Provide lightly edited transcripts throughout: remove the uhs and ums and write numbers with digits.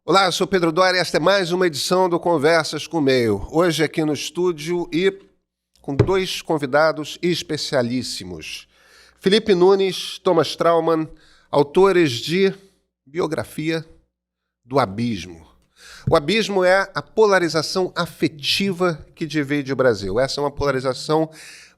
Olá, eu sou Pedro Doria e esta é mais uma edição do Conversas com o Meio. Hoje aqui no estúdio e com dois convidados especialíssimos. Felipe Nunes, Thomas Trauman, autores de Biografia do Abismo. O abismo é a polarização afetiva que divide o Brasil. Essa é uma polarização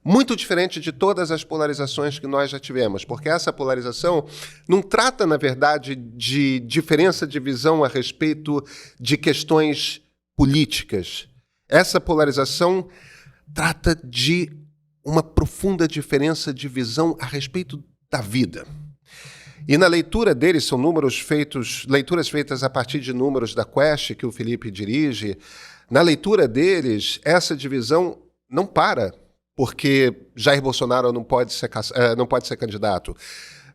muito diferente de todas as polarizações que nós já tivemos, porque essa polarização não trata, na verdade, de diferença de visão a respeito de questões políticas. Essa polarização trata de uma profunda diferença de visão a respeito da vida. E na leitura deles, são leituras feitas a partir de números da Quest, que o Felipe dirige. Na leitura deles, essa divisão não para, porque Jair Bolsonaro não pode ser candidato.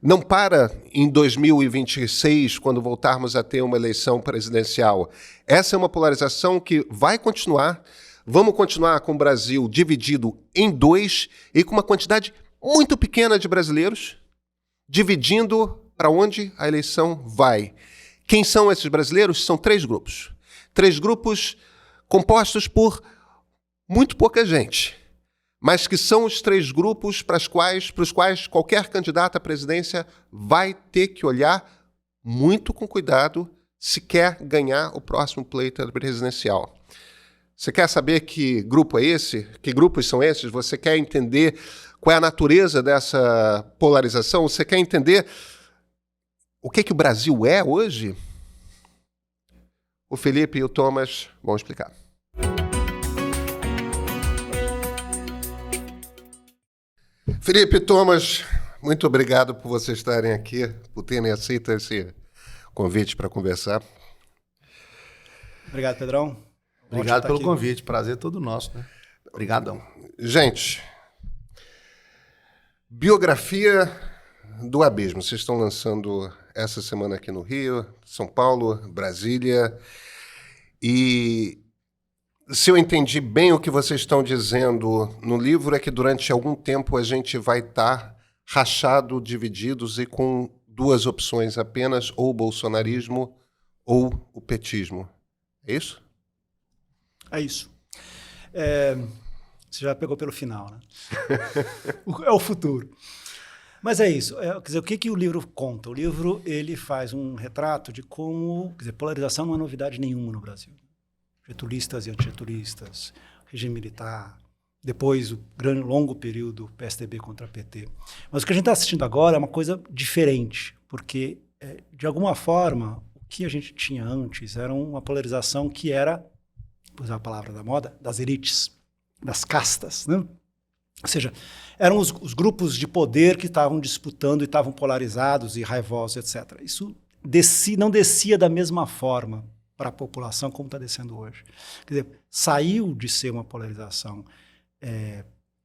Não para em 2026, quando voltarmos a ter uma eleição presidencial. Essa é uma polarização que vai continuar. Vamos continuar com o Brasil dividido em dois e com uma quantidade muito pequena de brasileiros dividindo para onde a eleição vai. Quem são esses brasileiros? São três grupos. Três grupos compostos por muito pouca gente, mas que são os três grupos para os quais qualquer candidato à presidência vai ter que olhar muito com cuidado se quer ganhar o próximo pleito presidencial. Você quer saber que grupo é esse? Que grupos são esses? Você quer entender qual é a natureza dessa polarização? Você quer entender o que o Brasil é hoje? O Felipe e o Thomas vão explicar. Felipe e Thomas, muito obrigado por vocês estarem aqui, por terem aceito esse convite para conversar. Obrigado, Pedrão. Obrigado pelo convite, prazer todo nosso, né? Obrigadão. Gente, Biografia do Abismo. Vocês estão lançando essa semana aqui no Rio, São Paulo, Brasília. E se eu entendi bem o que vocês estão dizendo no livro, é que durante algum tempo a gente vai estar rachado, divididos e com duas opções apenas, ou o bolsonarismo ou o petismo. É isso? É isso. Você já pegou pelo final, né? É o futuro. Mas é isso. Quer dizer, o que o livro conta? O livro ele faz um retrato de como... Quer dizer, polarização não é novidade nenhuma no Brasil. Getulistas e antigetulistas, regime militar, depois o longo período PSDB contra PT. Mas o que a gente está assistindo agora é uma coisa diferente, porque, de alguma forma, o que a gente tinha antes era uma polarização que era, vou usar a palavra da moda, das elites, das castas, né? Ou seja, eram os grupos de poder que estavam disputando e estavam polarizados e raivosos, etc. Isso não descia da mesma forma para a população como está descendo hoje. Quer dizer, saiu de ser uma polarização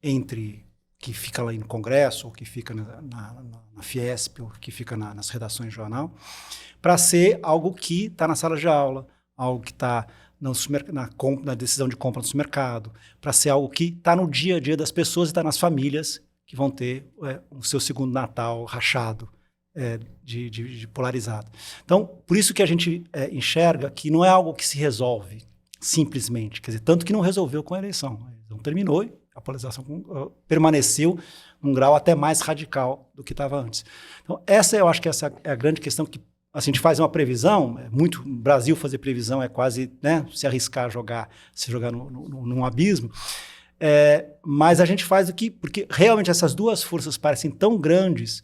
entre que fica lá no Congresso, ou que fica na Fiesp, ou que fica nas redações de jornal, para ser algo que está na sala de aula, algo que está na decisão de compra no supermercado, para ser algo que está no dia a dia das pessoas e está nas famílias que vão ter o seu segundo Natal rachado, de polarizado. Então, por isso que a gente enxerga que não é algo que se resolve simplesmente, quer dizer, tanto que não resolveu com a eleição. A eleição terminou e a polarização permaneceu num grau até mais radical do que estava antes. Então, eu acho que essa é a grande questão que a gente faz uma previsão, no Brasil fazer previsão é quase, né, se arriscar se jogar num abismo, mas a gente faz porque realmente essas duas forças parecem tão grandes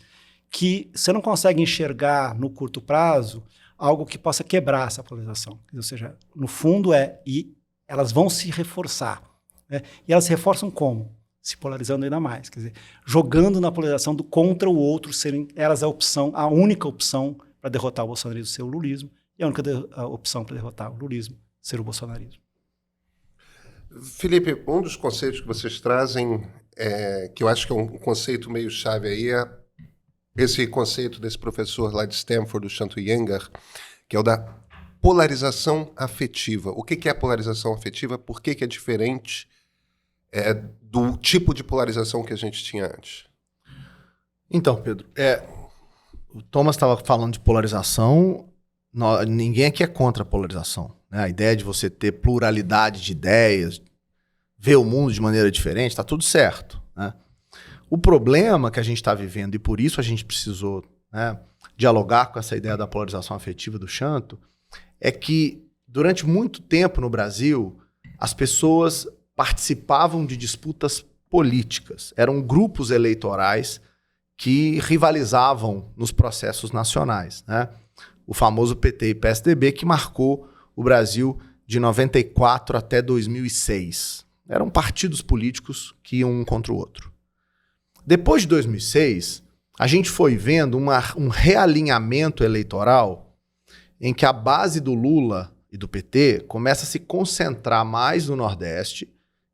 que você não consegue enxergar no curto prazo algo que possa quebrar essa polarização. Ou seja, no fundo e elas vão se reforçar. Né? E elas se reforçam como? Se polarizando ainda mais. Quer dizer, jogando na polarização do contra o outro, serem elas a única opção para derrotar o bolsonarismo ser o lulismo, e a única opção para derrotar o lulismo ser o bolsonarismo. Felipe, um dos conceitos que vocês trazem, que eu acho que é um conceito meio chave aí, é esse conceito desse professor lá de Stanford, o Chanto Iyengar, que é o da polarização afetiva. O que é a polarização afetiva? Por que é diferente do tipo de polarização que a gente tinha antes? Então, Pedro, o Thomas estava falando de polarização ninguém aqui é contra a polarização, né? A ideia de você ter pluralidade de ideias, ver o mundo de maneira diferente, está tudo certo, né? O problema que a gente está vivendo, e por isso a gente precisou, né, dialogar com essa ideia da polarização afetiva do Chanto, é que durante muito tempo no Brasil, as pessoas participavam de disputas políticas. Eram grupos eleitorais que rivalizavam nos processos nacionais, né? O famoso PT e PSDB, que marcou o Brasil de 94 até 2006. Eram partidos políticos que iam um contra o outro. Depois de 2006, a gente foi vendo um realinhamento eleitoral em que a base do Lula e do PT começa a se concentrar mais no Nordeste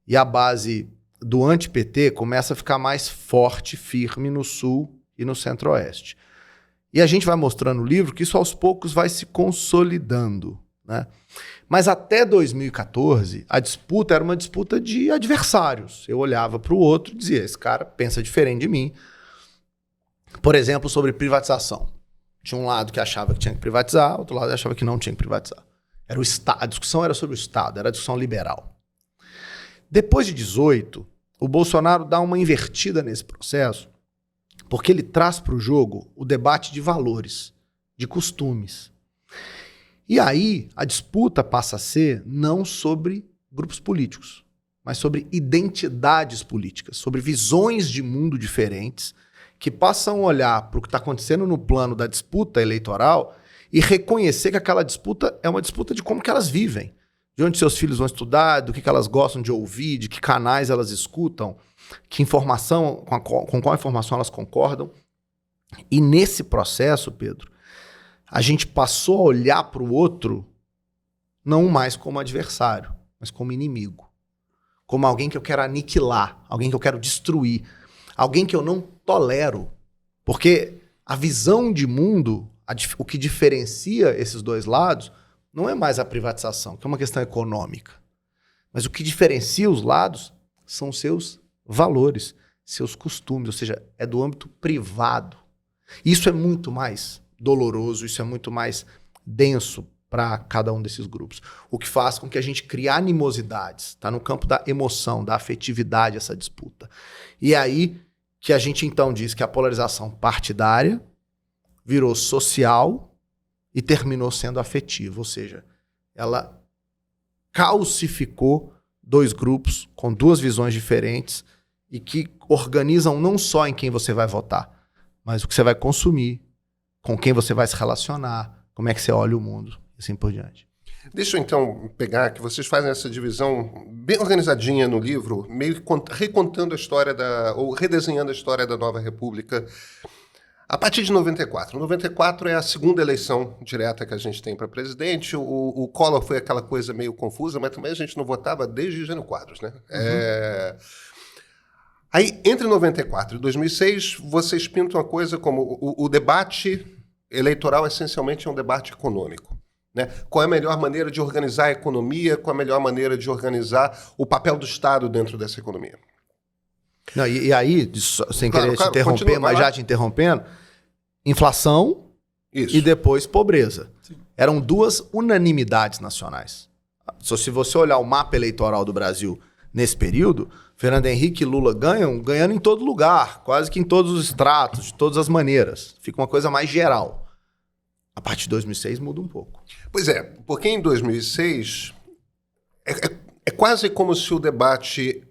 e a base do anti-PT começa a ficar mais forte, firme no Sul e no Centro-Oeste. E a gente vai mostrando no livro que isso aos poucos vai se consolidando, né? Mas até 2014, a disputa era uma disputa de adversários. Eu olhava para o outro e dizia, esse cara pensa diferente de mim. Por exemplo, sobre privatização. Tinha um lado que achava que tinha que privatizar, outro lado achava que não tinha que privatizar. Era o Estado, a discussão era sobre o Estado, era a discussão liberal. Depois de 18, o Bolsonaro dá uma invertida nesse processo, porque ele traz para o jogo o debate de valores, de costumes. E aí, a disputa passa a ser não sobre grupos políticos, mas sobre identidades políticas, sobre visões de mundo diferentes, que passam a olhar para o que está acontecendo no plano da disputa eleitoral e reconhecer que aquela disputa é uma disputa de como que elas vivem, de onde seus filhos vão estudar, do que elas gostam de ouvir, de que canais elas escutam, que informação, com qual informação elas concordam. E nesse processo, Pedro, a gente passou a olhar para o outro não mais como adversário, mas como inimigo. Como alguém que eu quero aniquilar, alguém que eu quero destruir, alguém que eu não tolero. Porque a visão de mundo, o que diferencia esses dois lados, não é mais a privatização, que é uma questão econômica. Mas o que diferencia os lados são seus valores, seus costumes, ou seja, é do âmbito privado. Isso é muito mais doloroso, isso é muito mais denso para cada um desses grupos. O que faz com que a gente crie animosidades. Está no campo da emoção, da afetividade essa disputa. E é aí que a gente então diz que a polarização partidária virou social e terminou sendo afetiva. Ou seja, ela calcificou dois grupos com duas visões diferentes e que organizam não só em quem você vai votar, mas o que você vai consumir, com quem você vai se relacionar, como é que você olha o mundo, e assim por diante. Deixa eu então pegar que vocês fazem essa divisão bem organizadinha no livro, meio recontando a história ou redesenhando a história da Nova República a partir de 94. 94 é a segunda eleição direta que a gente tem para presidente. O Collor foi aquela coisa meio confusa, mas também a gente não votava desde Jânio Quadros, né? Uhum. Aí, entre 94 e 2006, vocês pintam uma coisa como o debate eleitoral essencialmente é um debate econômico, né? Qual é a melhor maneira de organizar a economia, qual é a melhor maneira de organizar o papel do Estado dentro dessa economia. Não, e aí, sem querer te interromper, continua, mas já te interrompendo, inflação e depois pobreza. Sim. Eram duas unanimidades nacionais. Se você olhar o mapa eleitoral do Brasil nesse período, Fernando Henrique e Lula ganhando em todo lugar, quase que em todos os estratos, de todas as maneiras. Fica uma coisa mais geral. A partir de 2006 muda um pouco. Pois é, porque em 2006 é quase como se o debate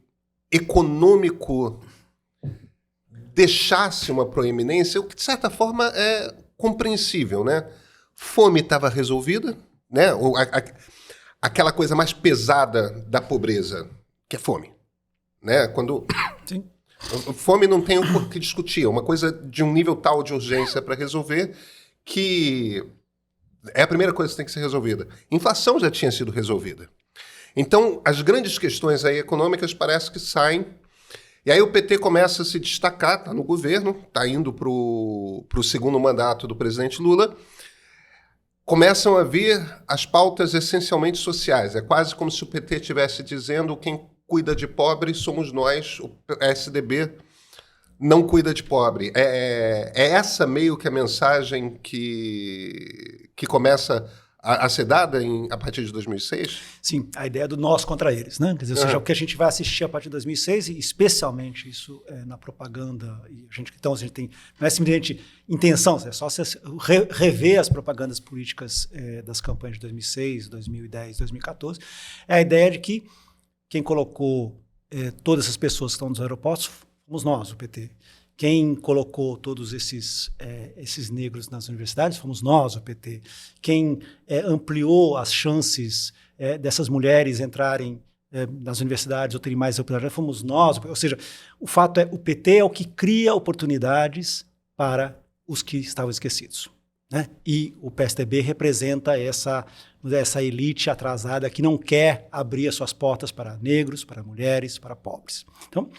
econômico deixasse uma proeminência, o que de certa forma é compreensível, né? Fome estava resolvida, né? Aquela coisa mais pesada da pobreza, que é fome. Né? Quando Sim. Fome não tem o que discutir, é uma coisa de um nível tal de urgência para resolver que é a primeira coisa que tem que ser resolvida. Inflação já tinha sido resolvida. Então, as grandes questões aí econômicas parece que saem, e aí o PT começa a se destacar, está no governo, está indo para o segundo mandato do presidente Lula, começam a vir as pautas essencialmente sociais. É quase como se o PT estivesse dizendo quem cuida de pobre somos nós, o PSDB não cuida de pobre. É essa meio que a mensagem que começa a ser dada a partir de 2006? Sim, a ideia do nós contra eles, né? Quer dizer, ou seja, o que a gente vai assistir a partir de 2006, e especialmente isso na propaganda, e então a gente tem, não é simplesmente intenção, é só você rever as propagandas políticas das campanhas de 2006, 2010, 2014, é a ideia de que quem colocou todas essas pessoas que estão nos aeroportos fomos nós, o PT. Quem colocou todos esses negros nas universidades fomos nós, o PT. Quem ampliou as chances dessas mulheres entrarem nas universidades ou terem mais oportunidades fomos nós. Ou seja, o fato o PT é o que cria oportunidades para os que estavam esquecidos, né? E o PSDB representa essa elite atrasada que não quer abrir as suas portas para negros, para mulheres, para pobres. Então,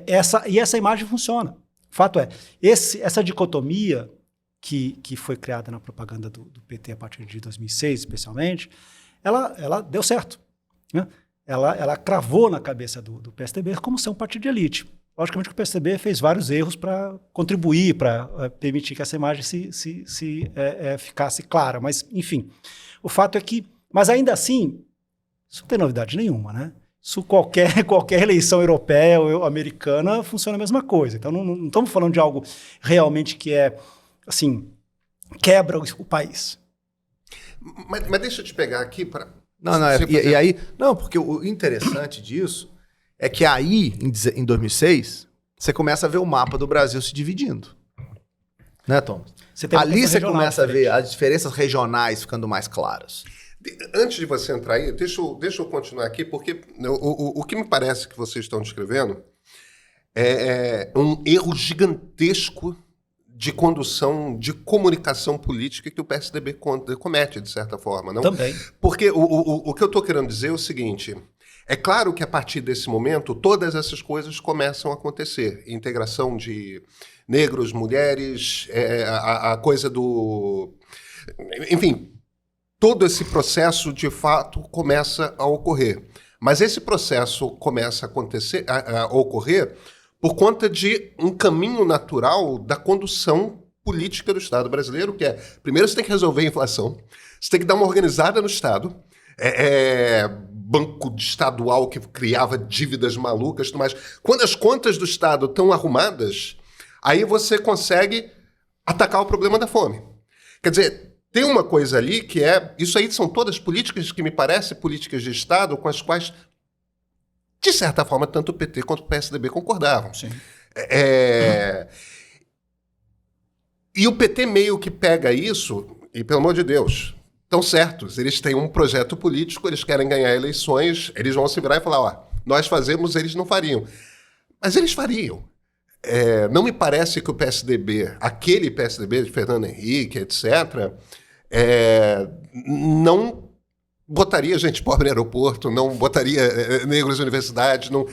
essa imagem funciona. O fato essa dicotomia que foi criada na propaganda do PT a partir de 2006, especialmente, ela deu certo, né? Ela cravou na cabeça do PSDB como ser um partido de elite. Logicamente que o PSDB fez vários erros para contribuir, para permitir que essa imagem ficasse clara. Mas, enfim, o fato é que... Mas ainda assim, isso não tem novidade nenhuma, né? Isso qualquer eleição europeia ou americana funciona a mesma coisa. Então não estamos falando de algo realmente que assim, quebra o país. Mas deixa eu te pegar aqui para... E aí... Não, porque o interessante disso é que aí, em 2006, você começa a ver o mapa do Brasil se dividindo. Né, Thomas? Ali você começa a ver as diferenças regionais ficando mais claras. Antes de você entrar aí, deixa eu continuar aqui, porque o que me parece que vocês estão descrevendo é um erro gigantesco de condução, de comunicação política que o PSDB comete, de certa forma. Não? Também. Porque o que eu estou querendo dizer é o seguinte: é claro que a partir desse momento todas essas coisas começam a acontecer. Integração de negros, mulheres, a coisa do... Enfim... Todo esse processo, de fato, começa a ocorrer. Mas esse processo começa a ocorrer por conta de um caminho natural da condução política do Estado brasileiro, que primeiro você tem que resolver a inflação, você tem que dar uma organizada no Estado, banco estadual que criava dívidas malucas e tudo mais. Quando as contas do Estado estão arrumadas, aí você consegue atacar o problema da fome. Quer dizer... Tem uma coisa ali que isso aí são todas políticas que me parecem políticas de Estado com as quais, de certa forma, tanto o PT quanto o PSDB concordavam. Sim. E o PT meio que pega isso, e pelo amor de Deus, estão certos, eles têm um projeto político, eles querem ganhar eleições, eles vão se virar e falar, nós fazemos, eles não fariam. Mas eles fariam. Não me parece que o PSDB, aquele PSDB de Fernando Henrique, etc., não botaria gente pobre no aeroporto, não botaria negros na universidade, não...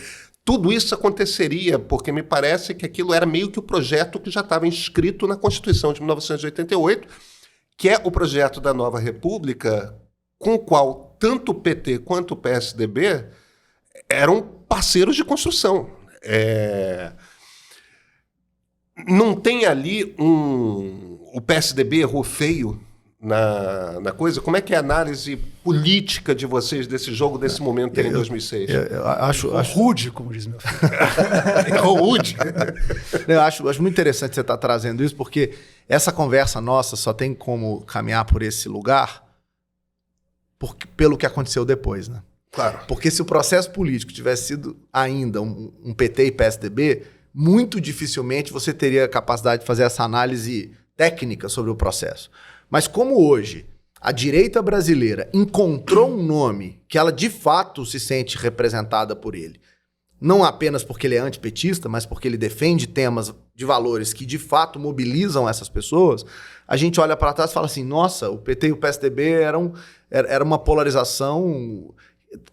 Tudo isso aconteceria porque me parece que aquilo era meio que o projeto que já estava inscrito na Constituição de 1988, que é o projeto da Nova República, com o qual tanto o PT quanto o PSDB eram parceiros de construção. Não tem ali o PSDB errou feio na coisa? Como é que é a análise política de vocês desse jogo, desse momento em 2006? Eu acho rude, como diz meu filho. Errou rude. Eu acho muito interessante você estar trazendo isso, porque essa conversa nossa só tem como caminhar por esse lugar pelo que aconteceu depois, né? Claro. Porque se o processo político tivesse sido ainda um PT e PSDB, muito dificilmente você teria a capacidade de fazer essa análise técnica sobre o processo. Mas como hoje a direita brasileira encontrou um nome que ela de fato se sente representada por ele, não apenas porque ele é antipetista, mas porque ele defende temas de valores que de fato mobilizam essas pessoas, a gente olha para trás e fala assim, nossa, o PT e o PSDB era uma polarização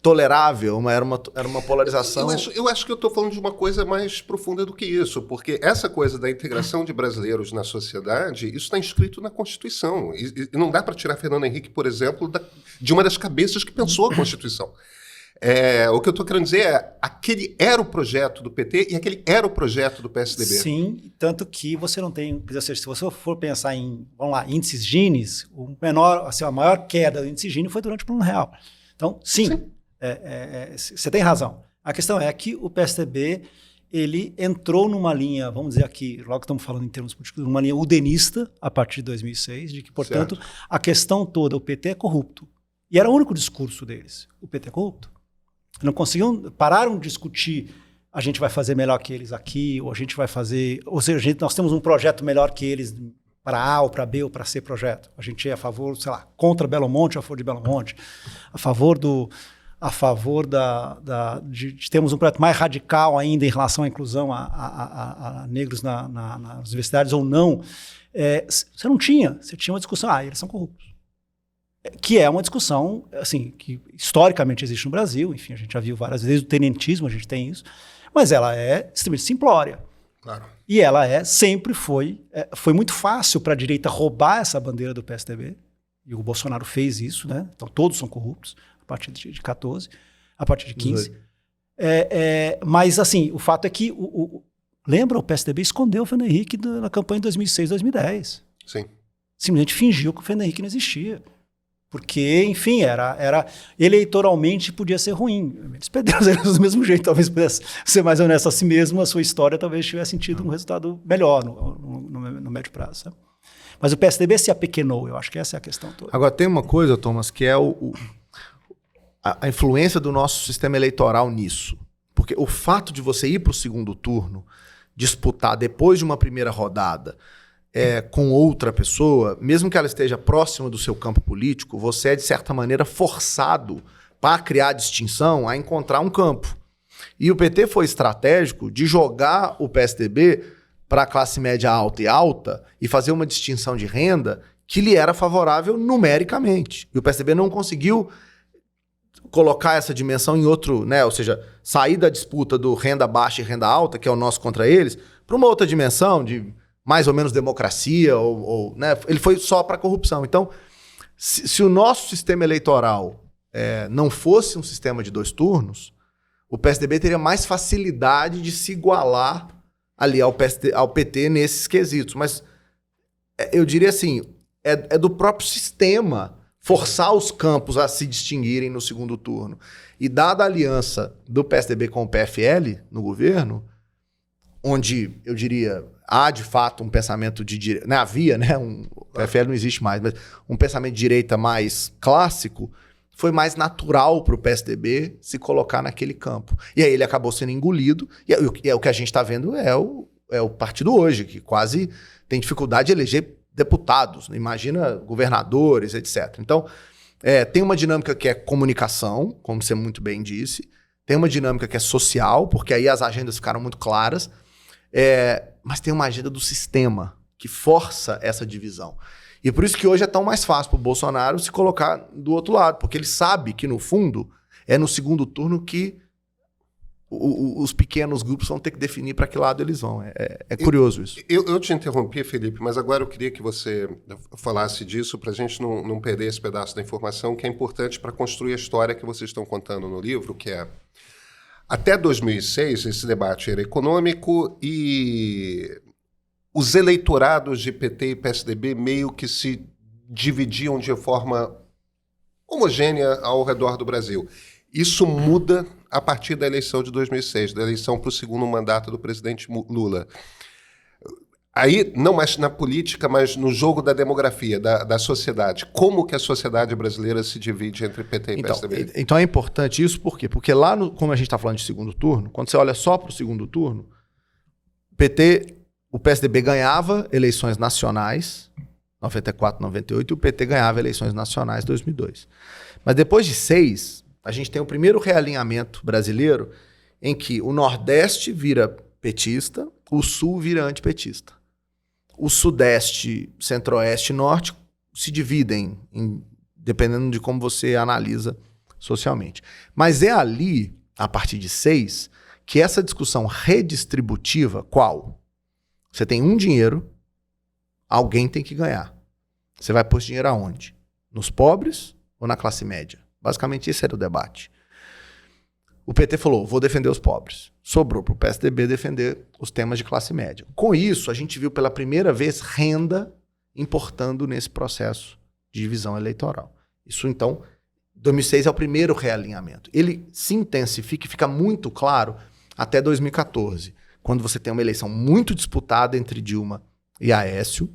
tolerável, era uma polarização... Eu acho que eu estou falando de uma coisa mais profunda do que isso, porque essa coisa da integração de brasileiros na sociedade, isso está inscrito na Constituição. E não dá para tirar Fernando Henrique, por exemplo, de uma das cabeças que pensou a Constituição. O que eu estou querendo dizer é, aquele era o projeto do PT e aquele era o projeto do PSDB. Sim, tanto que você não tem, quer dizer, se você for pensar em, vamos lá, índices Gini, a maior queda do índice Gini foi durante o Plano Real. Então, sim. Você tem razão. A questão é que o PSDB ele entrou numa linha, vamos dizer aqui, logo que estamos falando em termos políticos, numa linha udenista a partir de 2006, de que, portanto, a questão toda, o PT é corrupto. E era o único discurso deles. O PT é corrupto. Não conseguiam, pararam de discutir a gente vai fazer melhor que eles aqui, ou a gente vai fazer, ou seja, nós temos um projeto melhor que eles para A, ou para B, ou para C projeto. A gente é a favor, sei lá, contra Belo Monte, a favor de Belo Monte, a favor de termos um projeto mais radical ainda em relação à inclusão a negros nas universidades ou não. Você não tinha, você tinha uma discussão, eles são corruptos. Que é uma discussão, assim, que historicamente existe no Brasil, enfim, a gente já viu várias vezes, o tenentismo, a gente tem isso, mas ela é extremamente simplória. Claro. E ela sempre foi muito fácil para a direita roubar essa bandeira do PSDB, e o Bolsonaro fez isso, né? Então todos são corruptos, a partir de 14, a partir de 15. Mas, assim, o fato é que, lembra, o PSDB escondeu o Fernando Henrique na campanha de 2006, 2010. Sim. Simplesmente fingiu que o Fernando Henrique não existia. Porque, enfim, eleitoralmente podia ser ruim. Eles perderam as eleições do mesmo jeito. Talvez pudesse ser mais honesto a si mesmo, a sua história talvez tivesse tido um resultado melhor no médio prazo. Sabe? Mas o PSDB se apequenou, eu acho que essa é a questão toda. Agora, tem uma coisa, Thomas, que é a influência do nosso sistema eleitoral nisso. Porque o fato de você ir para o segundo turno, disputar depois de uma primeira rodada com outra pessoa, mesmo que ela esteja próxima do seu campo político, você é, de certa maneira, forçado, para criar distinção, a encontrar um campo. E o PT foi estratégico de jogar o PSDB para a classe média alta e alta e fazer uma distinção de renda que lhe era favorável numericamente. E o PSDB não conseguiu colocar essa dimensão em outro, né? Ou seja, sair da disputa do renda baixa e renda alta, que é o nosso contra eles, para uma outra dimensão de mais ou menos democracia, né? Ele foi só para corrupção. Então, se o nosso sistema eleitoral não fosse um sistema de 2 turnos, o PSDB teria mais facilidade de se igualar ali ao PT nesses quesitos. Mas eu diria assim, é do próprio sistema forçar os campos a se distinguirem no segundo turno. E dada a aliança do PSDB com o PFL no governo, onde eu diria há de fato um pensamento de direita, né? Havia, né? O PFL não existe mais, mas um pensamento de direita mais clássico, foi mais natural para o PSDB se colocar naquele campo. E aí ele acabou sendo engolido, e o que a gente está vendo é o partido hoje, que quase tem dificuldade de eleger deputados, imagina governadores, etc. Então, tem uma dinâmica que é comunicação, como você muito bem disse, tem uma dinâmica que é social, porque aí as agendas ficaram muito claras, mas tem uma agenda do sistema que força essa divisão. E por isso que hoje é tão mais fácil para o Bolsonaro se colocar do outro lado, porque ele sabe que, no fundo, é no segundo turno que os pequenos grupos vão ter que definir para que lado eles vão. É curioso isso. Eu te interrompi, Felipe, mas agora eu queria que você falasse disso para a gente não perder esse pedaço da informação que é importante para construir a história que vocês estão contando no livro, que é até 2006 esse debate era econômico e os eleitorados de PT e PSDB meio que se dividiam de forma homogênea ao redor do Brasil. Isso muda a partir da eleição de 2006, da eleição para o segundo mandato do presidente Lula. Aí, não mais na política, mas no jogo da demografia, da sociedade. Como que a sociedade brasileira se divide entre PT e PSDB? Então é importante isso, por quê? Porque lá, como a gente está falando de segundo turno, quando você olha só para o segundo turno, o PSDB ganhava eleições nacionais, 94, 98, e o PT ganhava eleições nacionais, 2002. Mas depois de 6, a gente tem o primeiro realinhamento brasileiro em que o Nordeste vira petista, o Sul vira antipetista. O Sudeste, Centro-Oeste e Norte se dividem, dependendo de como você analisa socialmente. Mas é ali, a partir de 6, que essa discussão redistributiva, qual? Você tem um dinheiro, alguém tem que ganhar. Você vai pôr esse dinheiro aonde? Nos pobres ou na classe média? Basicamente esse era o debate. o PT falou, vou defender os pobres. Sobrou para o PSDB defender os temas de classe média. Com isso, a gente viu pela primeira vez renda importando nesse processo de divisão eleitoral. Isso, então, 2006 é o primeiro realinhamento. Ele se intensifica e fica muito claro até 2014, quando você tem uma eleição muito disputada entre Dilma e Aécio,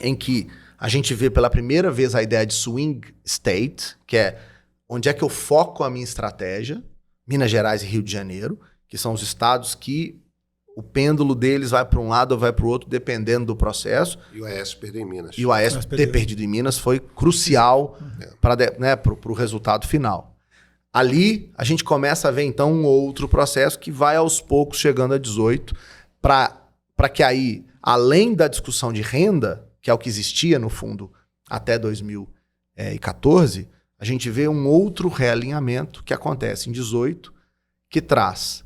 em que a gente vê pela primeira vez a ideia de swing state, que é onde é que eu foco a minha estratégia, Minas Gerais e Rio de Janeiro, que são os estados que o pêndulo deles vai para um lado ou vai para o outro, dependendo do processo. E o Aécio perdeu em Minas. E o Aécio ter perdido em Minas foi crucial para o resultado final. Ali, a gente começa a ver, então, um outro processo que vai aos poucos chegando a 18, para que aí, além da discussão de renda, que é o que existia, no fundo, até 2014, a gente vê um outro realinhamento que acontece em 18, que traz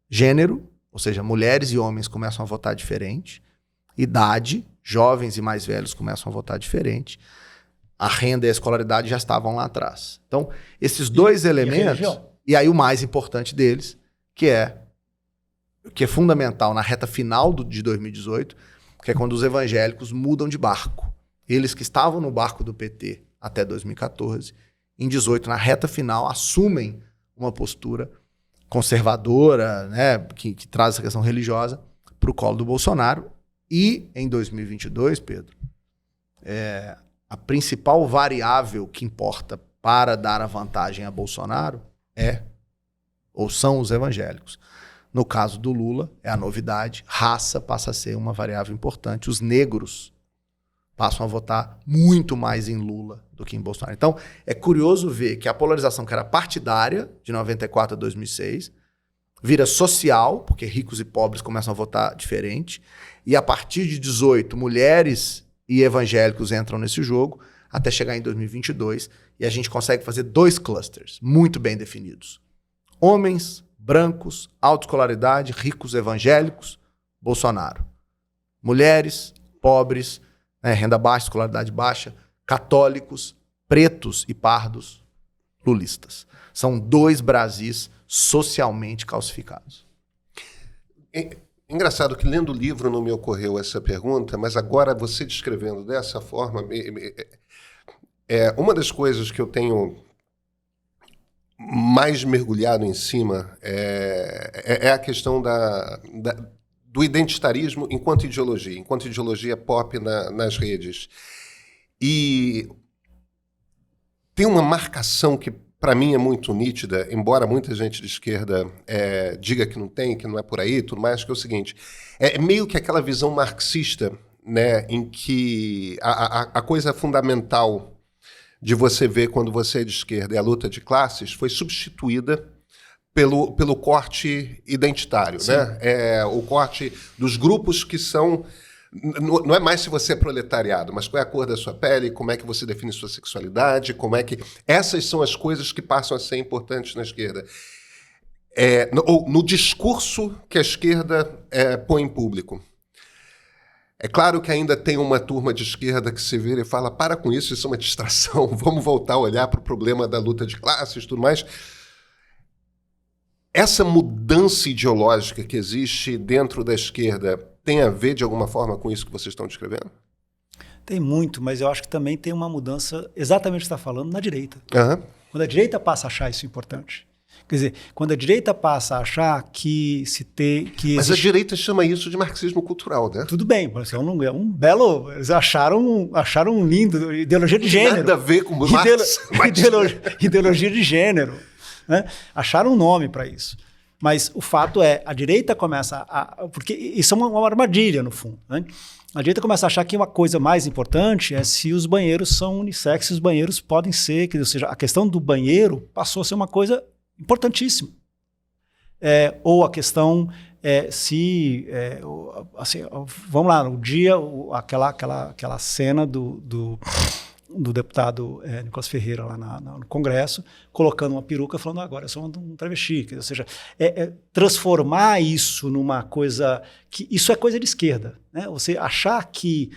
gênero, ou seja, mulheres e homens começam a votar diferente, idade, jovens e mais velhos começam a votar diferente, a renda e a escolaridade já estavam lá atrás. Então, esses dois elementos, e aí o mais importante deles, que é fundamental na reta final de 2018, que é quando os evangélicos mudam de barco. Eles que estavam no barco do PT até 2014, em 18, na reta final, assumem uma postura conservadora, né, que traz essa questão religiosa para o colo do Bolsonaro. E em 2022, Pedro, a principal variável que importa para dar a vantagem a Bolsonaro são os evangélicos. No caso do Lula, é a novidade, raça passa a ser uma variável importante. Os negros passam a votar muito mais em Lula do que em Bolsonaro. Então, é curioso ver que a polarização que era partidária, de 94 a 2006, vira social, porque ricos e pobres começam a votar diferente, e a partir de 18, mulheres e evangélicos entram nesse jogo, até chegar em 2022, e a gente consegue fazer 2 clusters muito bem definidos. Homens, brancos, alta escolaridade, ricos evangélicos, Bolsonaro. Mulheres, pobres, renda baixa, escolaridade baixa, católicos, pretos e pardos, lulistas. São 2 Brasis socialmente calcificados. Engraçado que lendo o livro não me ocorreu essa pergunta, mas agora você descrevendo dessa forma, uma das coisas que eu tenho mais mergulhado em cima é a questão do identitarismo enquanto ideologia pop nas redes. E tem uma marcação que, para mim, é muito nítida, embora muita gente de esquerda diga que não é por aí, tudo mais, que é o seguinte, é meio que aquela visão marxista, né, em que a coisa fundamental de você ver quando você é de esquerda é a luta de classes, foi substituída pelo corte identitário, né? O corte dos grupos que são... Não é mais se você é proletariado, mas qual é a cor da sua pele, como é que você define sua sexualidade, como é que... Essas são as coisas que passam a ser importantes na esquerda. No discurso que a esquerda põe em público. É claro que ainda tem uma turma de esquerda que se vira e fala, para com isso é uma distração, vamos voltar a olhar para o problema da luta de classes e tudo mais. Essa mudança ideológica que existe dentro da esquerda tem a ver, de alguma forma, com isso que vocês estão descrevendo? Tem muito, mas eu acho que também tem uma mudança, exatamente o que você está falando, na direita. Uhum. Quando a direita passa a achar isso importante. Quer dizer, quando a direita passa a achar que se tem... Mas a direita chama isso de marxismo cultural, né? Tudo bem, é um belo... Eles acharam um lindo, ideologia de gênero. Nada a ver com Marx. Ideologia de gênero. Né? Acharam um nome para isso. Mas o fato é, a direita começa porque isso é uma armadilha, no fundo. Né? A direita começa a achar que uma coisa mais importante é se os banheiros são unissex, se os banheiros podem ser... Ou seja, a questão do banheiro passou a ser uma coisa importantíssima. Ou a questão vamos lá, no dia, aquela cena do deputado Nicolás Ferreira lá no Congresso, colocando uma peruca falando, agora eu sou um travesti. Ou seja, transformar isso numa coisa... Isso é coisa de esquerda. Né? Você achar que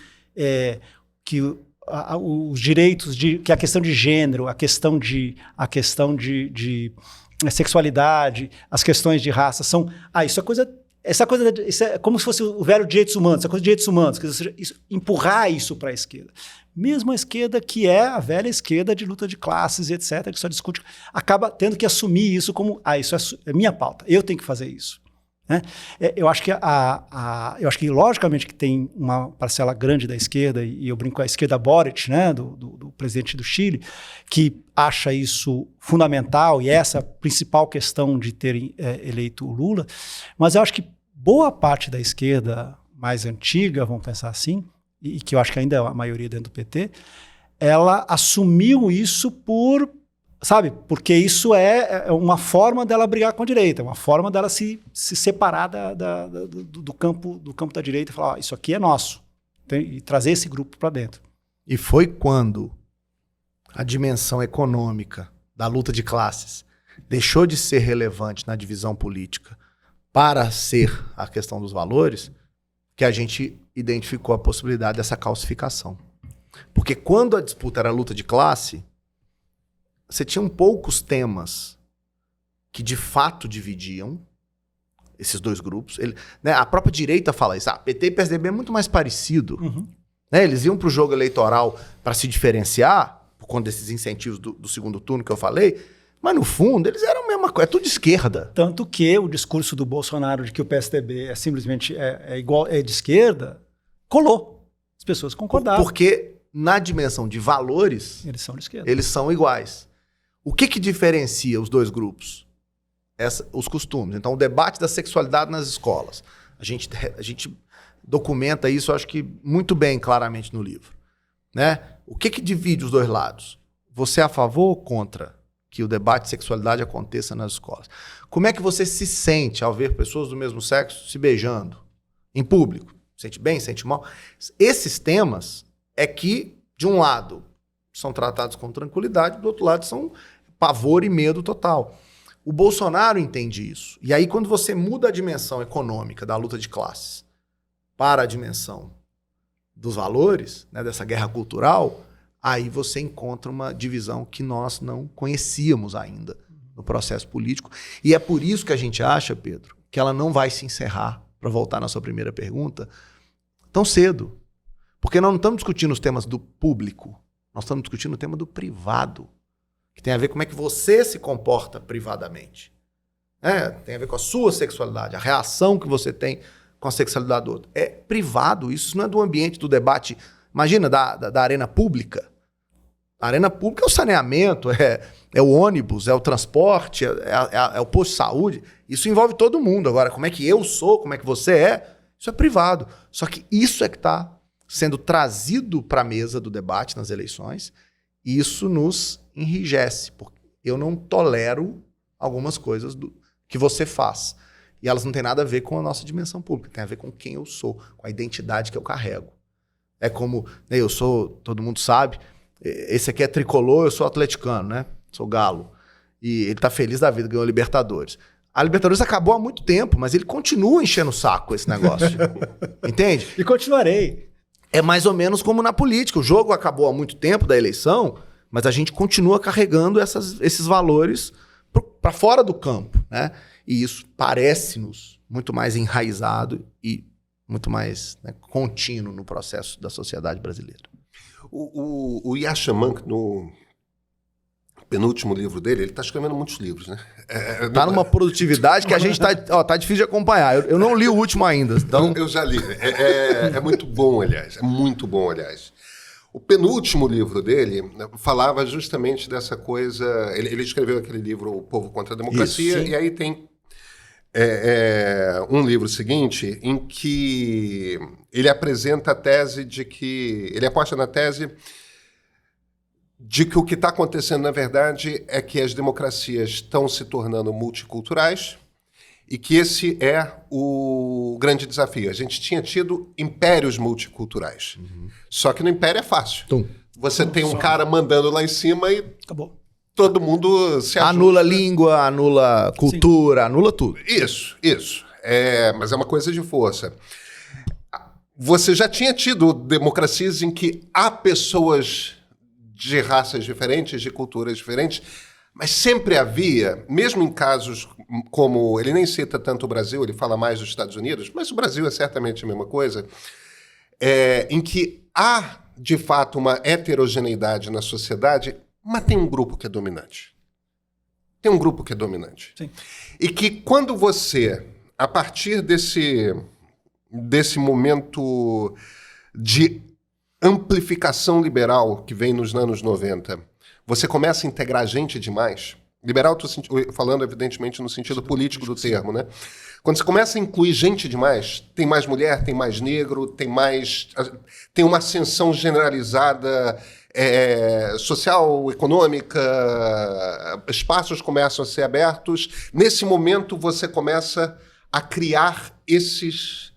os direitos, que a questão de gênero, a questão de sexualidade, as questões de raça são... isso é coisa... Isso é como se fosse o velho direitos humanos, essa coisa de direitos humanos, quer dizer, empurrar isso para a esquerda. Mesmo a esquerda, que é a velha esquerda de luta de classes, etc., que só discute, acaba tendo que assumir isso como, isso é minha pauta, eu tenho que fazer isso. Né? Eu acho que, logicamente, que tem uma parcela grande da esquerda, e eu brinco com a esquerda Boric, né, do presidente do Chile, que acha isso fundamental, e essa é a principal questão de terem eleito o Lula, mas eu acho que boa parte da esquerda mais antiga, vamos pensar assim, e que eu acho que ainda é a maioria dentro do PT, ela assumiu isso porque isso é uma forma dela brigar com a direita, uma forma dela se separar do campo da direita e falar, isso aqui é nosso, e trazer esse grupo para dentro. E foi quando a dimensão econômica da luta de classes deixou de ser relevante na divisão política para ser a questão dos valores, que a gente identificou a possibilidade dessa calcificação. Porque quando a disputa era a luta de classe, você tinha poucos temas que de fato dividiam esses dois grupos. A própria direita fala isso. PT e PSDB é muito mais parecido. Uhum. Eles iam para o jogo eleitoral para se diferenciar, por conta desses incentivos do segundo turno que eu falei, mas no fundo eles eram a mesma coisa, é tudo de esquerda. Tanto que o discurso do Bolsonaro de que o PSDB simplesmente igual, de esquerda, colou. As pessoas concordaram. Porque na dimensão de valores, eles são de esquerda. Eles são iguais. O que diferencia os dois grupos? Os costumes. Então, o debate da sexualidade nas escolas. A gente documenta isso, acho que muito bem, claramente, no livro. Né? O que divide os dois lados? Você é a favor ou contra que o debate de sexualidade aconteça nas escolas? Como é que você se sente ao ver pessoas do mesmo sexo se beijando em público? Sente bem, sente mal? Esses temas é que, de um lado, são tratados com tranquilidade, do outro lado são pavor e medo total. O Bolsonaro entende isso. E aí, quando você muda a dimensão econômica da luta de classes para a dimensão dos valores, né, dessa guerra cultural, aí você encontra uma divisão que nós não conhecíamos ainda no processo político. E é por isso que a gente acha, Pedro, que ela não vai se encerrar, para voltar na sua primeira pergunta, tão cedo. Porque nós não estamos discutindo os temas do público, nós estamos discutindo o tema do privado, que tem a ver com como é que você se comporta privadamente. Tem a ver com a sua sexualidade, a reação que você tem com a sexualidade do outro. É privado, isso não é do ambiente do debate, imagina, da arena pública. A arena pública é o saneamento, é o ônibus, é o transporte, é o posto de saúde. Isso envolve todo mundo. Agora, como é que eu sou, como é que você é, isso é privado. Só que isso é que está sendo trazido para a mesa do debate nas eleições, e isso nos enrijece, porque eu não tolero algumas coisas que você faz. E elas não têm nada a ver com a nossa dimensão pública, tem a ver com quem eu sou, com a identidade que eu carrego. É como, né, eu sou, todo mundo sabe, esse aqui é tricolor, eu sou atleticano, né? Sou galo. E ele tá feliz da vida, ganhou a Libertadores. A Libertadores acabou há muito tempo, mas ele continua enchendo o saco com esse negócio. Entende? E continuarei. É mais ou menos como na política. O jogo acabou há muito tempo da eleição, mas a gente continua carregando esses valores para fora do campo, né? E isso parece-nos muito mais enraizado e muito mais, né, contínuo no processo da sociedade brasileira. O Yasha Monk, no penúltimo livro dele, ele está escrevendo muitos livros, né? Tá numa produtividade que a gente tá difícil de acompanhar. Eu não li o último ainda. Então... Eu já li. É muito bom, aliás. É muito bom, aliás. O penúltimo livro dele falava justamente dessa coisa... Ele escreveu aquele livro O Povo contra a Democracia, isso, e aí tem um livro seguinte em que ele apresenta a tese de que... Ele aposta na tese de que o que está acontecendo, na verdade, é que as democracias estão se tornando multiculturais e que esse é o grande desafio. A gente tinha tido impérios multiculturais. Uhum. Só que no império é fácil. Você tem um cara mandando lá em cima e acabou. Todo mundo se ajuda. Anula língua, anula cultura, Sim. Anula tudo. Isso. Mas é uma coisa de força. Você já tinha tido democracias em que há pessoas de raças diferentes, de culturas diferentes, Mas sempre havia, mesmo em casos como... Ele nem cita tanto o Brasil, ele fala mais dos Estados Unidos, mas o Brasil é certamente a mesma coisa, em que há, de fato, uma heterogeneidade na sociedade, mas tem um grupo que é dominante. Tem um grupo que é dominante. Sim. E que quando você, a partir desse momento de amplificação liberal que vem nos anos 90, você começa a integrar gente demais. Liberal, estou falando, evidentemente, no sentido político do termo, né? Quando você começa a incluir gente demais, tem mais mulher, tem mais negro, tem uma ascensão generalizada social, econômica, espaços começam a ser abertos. Nesse momento, você começa a criar esses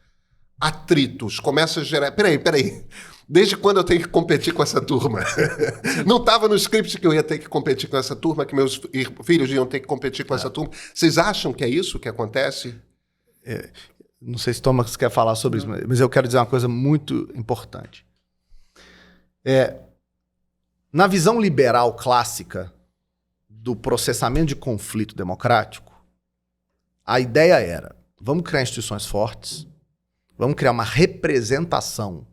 atritos, começa a gerar... Peraí. Desde quando eu tenho que competir com essa turma? Não estava no script que eu ia ter que competir com essa turma, que meus filhos iam ter que competir com essa turma. Vocês acham que é isso que acontece? Não sei se Thomas quer falar sobre isso, mas eu quero dizer uma coisa muito importante. Na visão liberal clássica do processamento de conflito democrático, a ideia era, vamos criar instituições fortes, vamos criar uma representação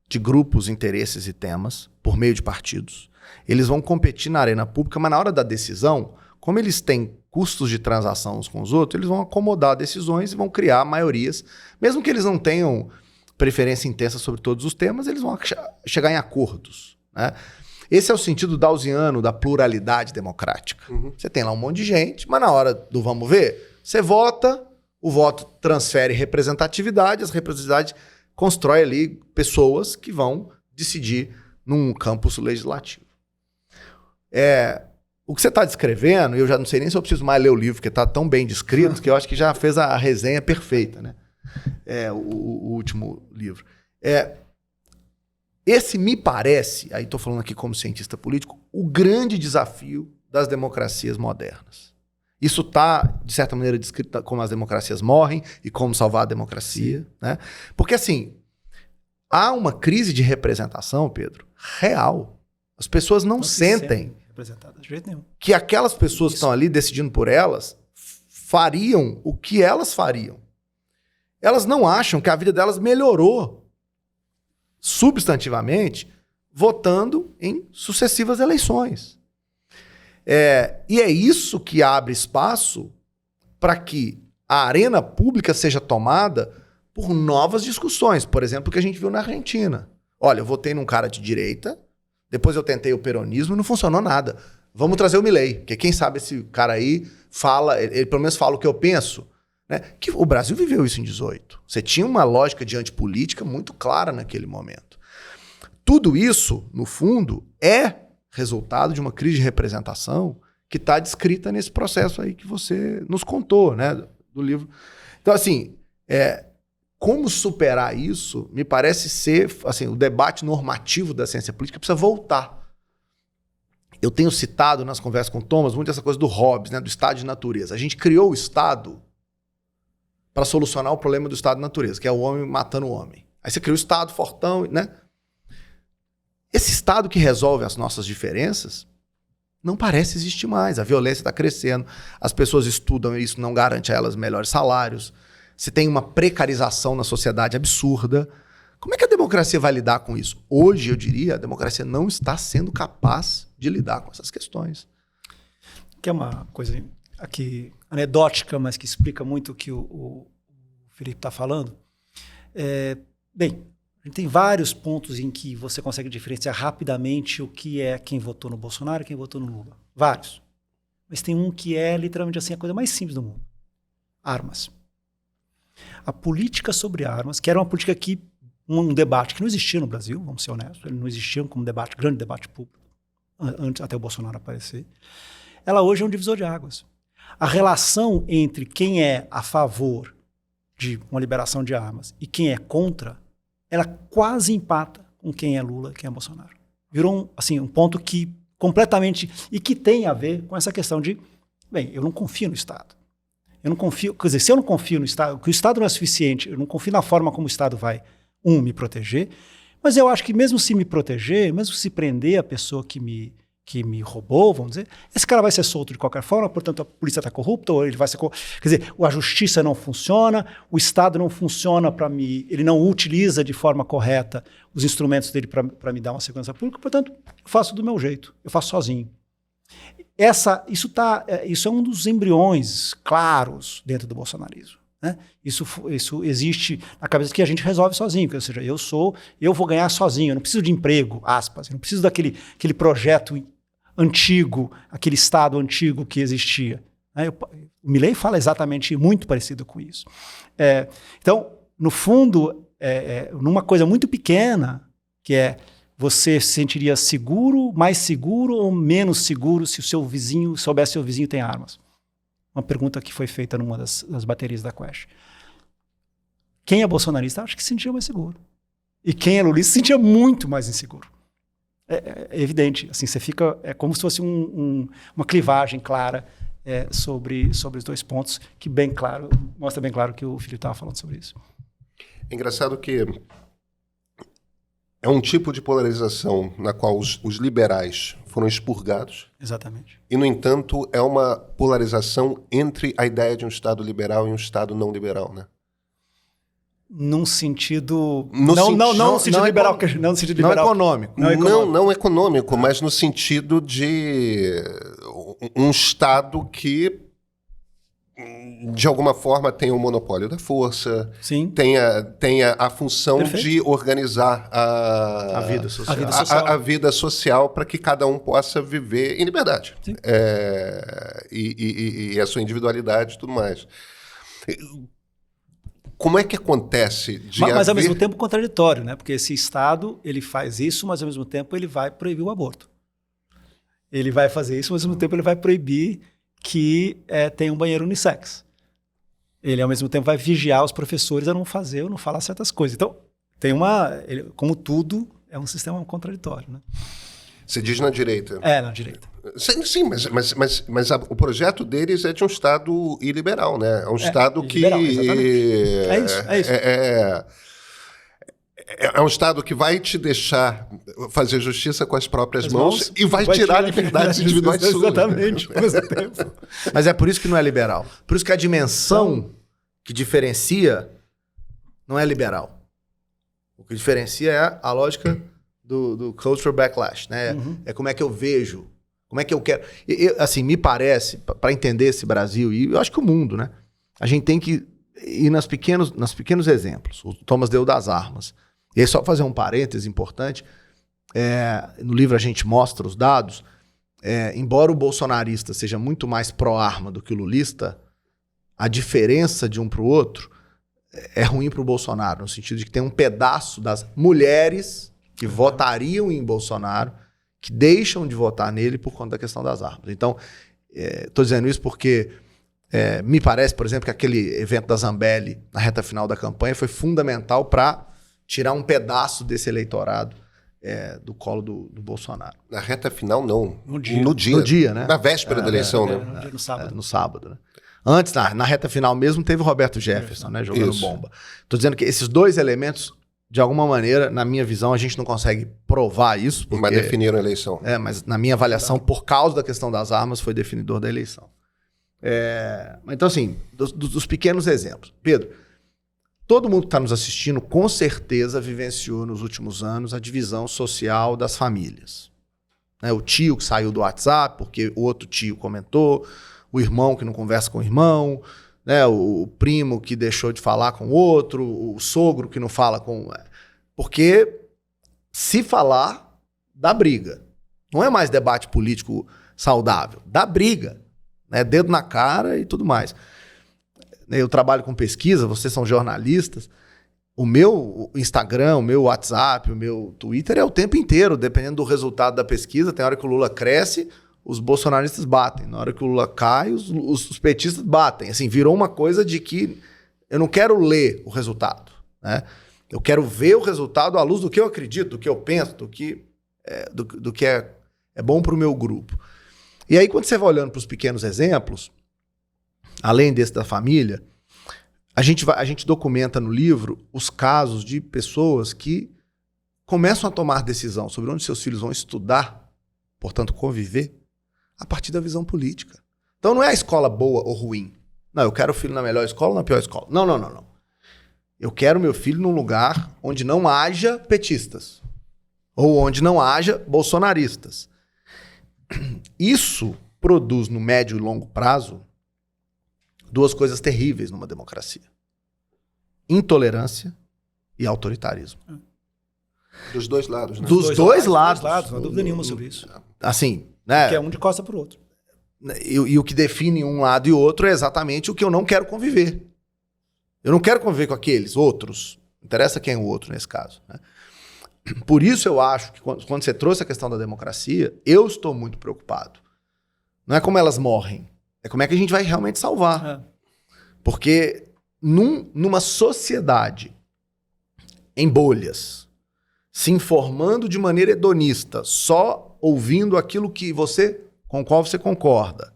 de grupos, interesses e temas, por meio de partidos. Eles vão competir na arena pública, mas na hora da decisão, como eles têm custos de transação uns com os outros, eles vão acomodar decisões e vão criar maiorias. Mesmo que eles não tenham preferência intensa sobre todos os temas, eles vão chegar em acordos, né? Esse é o sentido dawsiano da pluralidade democrática. Você tem lá um monte de gente, mas na hora do vamos ver, você vota, o voto transfere representatividade, as representatividades constrói ali pessoas que vão decidir num campus legislativo. O que você está descrevendo, eu já não sei nem se eu preciso mais ler o livro, porque está tão bem descrito, que eu acho que já fez a resenha perfeita, né? O último livro. Esse me parece, aí estou falando aqui como cientista político, o grande desafio das democracias modernas. Isso está, de certa maneira, descrito como as democracias morrem e como salvar a democracia, né? Porque, assim, há uma crise de representação, Pedro, real. As pessoas não sentem representadas de jeito nenhum. Que aquelas pessoas que estão ali decidindo por elas fariam o que elas fariam. Elas não acham que a vida delas melhorou substantivamente votando em sucessivas eleições. E é isso que abre espaço para que a arena pública seja tomada por novas discussões. Por exemplo, o que a gente viu na Argentina. Olha, eu votei num cara de direita, depois eu tentei o peronismo e não funcionou nada. Vamos trazer o Milei, porque quem sabe esse cara aí fala, ele pelo menos fala o que eu penso. Né? Que o Brasil viveu isso em 18. Você tinha uma lógica de antipolítica muito clara naquele momento. Tudo isso, no fundo, é resultado de uma crise de representação que está descrita nesse processo aí que você nos contou, né, do livro. Então, assim, como superar isso, me parece ser, assim, o debate normativo da ciência política precisa voltar. Eu tenho citado nas conversas com o Thomas muito essa coisa do Hobbes, né, do estado de natureza. A gente criou o Estado para solucionar o problema do estado de natureza, que é o homem matando o homem. Aí você cria o Estado fortão, né? Esse Estado que resolve as nossas diferenças não parece existir mais. A violência está crescendo, as pessoas estudam e isso não garante a elas melhores salários. Você tem uma precarização na sociedade absurda. Como é que a democracia vai lidar com isso? Hoje, eu diria, a democracia não está sendo capaz de lidar com essas questões. Que é uma coisa aqui anedótica, mas que explica muito o que o Felipe está falando. Bem, a gente tem vários pontos em que você consegue diferenciar rapidamente o que é quem votou no Bolsonaro e quem votou no Lula. Vários. Mas tem um que é literalmente assim a coisa mais simples do mundo. Armas. A política sobre armas, que era uma política que, um debate que não existia no Brasil, vamos ser honestos, ele não existia como debate, grande debate público, antes até o Bolsonaro aparecer. Ela hoje é um divisor de águas. A relação entre quem é a favor de uma liberação de armas e quem é contra, ela quase empata com quem é Lula e quem é Bolsonaro. Virou um ponto que completamente... E que tem a ver com essa questão de... Bem, eu não confio no Estado. Eu não confio... Quer dizer, se eu não confio no Estado, que o Estado não é suficiente, eu não confio na forma como o Estado vai, me proteger, mas eu acho que mesmo se me proteger, mesmo se prender a pessoa que me que me roubou, vamos dizer, esse cara vai ser solto de qualquer forma, portanto a polícia está corrupta, ou ele vai ser... Quer dizer, a justiça não funciona, o Estado não funciona ele não utiliza de forma correta os instrumentos dele para me dar uma segurança pública, portanto, eu faço do meu jeito, eu faço sozinho. Isso é um dos embriões claros dentro do bolsonarismo. Né? Isso existe na cabeça que a gente resolve sozinho, ou seja, eu vou ganhar sozinho, eu não preciso de emprego, aspas, eu não preciso daquele projeto antigo, aquele Estado antigo que existia. Né? O Milei fala exatamente muito parecido com isso. Então, no fundo, numa coisa muito pequena, que é você se sentiria seguro, mais seguro ou menos seguro se o seu vizinho soubesse que seu vizinho tem armas? Uma pergunta que foi feita numa das baterias da Quest. Quem é bolsonarista acha que se sentia mais seguro. E quem é lulista se sentia muito mais inseguro. É evidente. Assim, você fica... É como se fosse uma clivagem clara sobre os dois pontos, que mostra bem claro que o Felipe estava falando sobre isso. É engraçado que é um tipo de polarização na qual os liberais foram expurgados. Exatamente. E, no entanto, é uma polarização entre a ideia de um Estado liberal e um Estado não liberal, né? Num sentido... Não liberal. Não no sentido liberal. Econômico. Não econômico, mas no sentido de um Estado que, de alguma forma, tem o monopólio da força, Sim. tenha a função Perfeito. De organizar a vida social. A vida social para que cada um possa viver em liberdade. Sim. E a sua individualidade e tudo mais. Como é que acontece mas ao mesmo tempo contraditório, né? Porque esse Estado, ele faz isso, mas ao mesmo tempo ele vai proibir o aborto. Ele vai fazer isso, mas ao mesmo tempo ele vai proibir que tenha um banheiro unissex. Ele ao mesmo tempo vai vigiar os professores a não fazer ou não falar certas coisas. Então, como tudo, é um sistema contraditório, né? Você diz na direita. Na direita. Sim, mas o projeto deles é de um Estado iliberal, né? É um Estado que... É isso. É um Estado que vai te deixar fazer justiça com as próprias mãos e vai tirar liberdades individuais suas. Exatamente, ao mesmo tempo. Mas é por isso que não é liberal. Por isso que a dimensão que diferencia não é liberal. O que diferencia é a lógica do cultural backlash, né? Uhum. É como é que eu vejo, como é que eu quero... assim, me parece, para entender esse Brasil, e eu acho que o mundo, né? A gente tem que ir nos pequenos exemplos. O Thomas deu das armas. E aí, só fazer um parêntese importante, no livro a gente mostra os dados, embora o bolsonarista seja muito mais pró-arma do que o lulista, a diferença de um para o outro é ruim para o Bolsonaro, no sentido de que tem um pedaço das mulheres que votariam em Bolsonaro, que deixam de votar nele por conta da questão das armas. Então, estou dizendo isso porque me parece, por exemplo, que aquele evento da Zambelli, na reta final da campanha, foi fundamental para tirar um pedaço desse eleitorado do colo do Bolsonaro. Na reta final, não. No dia. No dia, né? Na véspera da eleição, né? No sábado. No sábado, né? Antes, na reta final mesmo, teve o Roberto Jefferson, né? Jogando bomba. Estou dizendo que esses dois elementos, de alguma maneira, na minha visão, a gente não consegue provar isso. Porque, mas definiram a eleição. Mas na minha avaliação, por causa da questão das armas, foi definidor da eleição. Então, assim, dos pequenos exemplos. Pedro, todo mundo que está nos assistindo, com certeza, vivenciou nos últimos anos a divisão social das famílias. O tio que saiu do WhatsApp porque o outro tio comentou, o irmão que não conversa com o irmão, o primo que deixou de falar com o outro, o sogro que não fala com... Porque se falar, dá briga. Não é mais debate político saudável, dá briga. Dedo na cara e tudo mais. Eu trabalho com pesquisa, vocês são jornalistas. O meu Instagram, o meu WhatsApp, o meu Twitter é o tempo inteiro, dependendo do resultado da pesquisa. Tem hora que o Lula cresce, os bolsonaristas batem. Na hora que o Lula cai, os petistas batem. Assim, virou uma coisa de que eu não quero ler o resultado, né? Eu quero ver o resultado à luz do que eu acredito, do que eu penso, do que é bom para o meu grupo. E aí, quando você vai olhando para os pequenos exemplos, além desse da família, a gente documenta no livro os casos de pessoas que começam a tomar decisão sobre onde seus filhos vão estudar portanto conviver, a partir da visão política. Então não é a escola boa ou ruim. Não, eu quero o filho na melhor escola ou na pior escola. Não. Eu quero meu filho num lugar onde não haja petistas. Ou onde não haja bolsonaristas. Isso produz, no médio e longo prazo, duas coisas terríveis numa democracia: intolerância e autoritarismo. Dos dois lados, né? Dos dois lados. Não há dúvida nenhuma sobre isso. Assim, né? Que é um de costa pro outro. E o que define um lado e outro é exatamente o que eu não quero conviver. Eu não quero conviver com aqueles outros. Não interessa quem é o outro nesse caso, né? Por isso eu acho que quando você trouxe a questão da democracia, eu estou muito preocupado. Não é como elas morrem, é como é que a gente vai realmente salvar. Porque numa sociedade em bolhas, se informando de maneira hedonista, só ouvindo aquilo com o qual você concorda,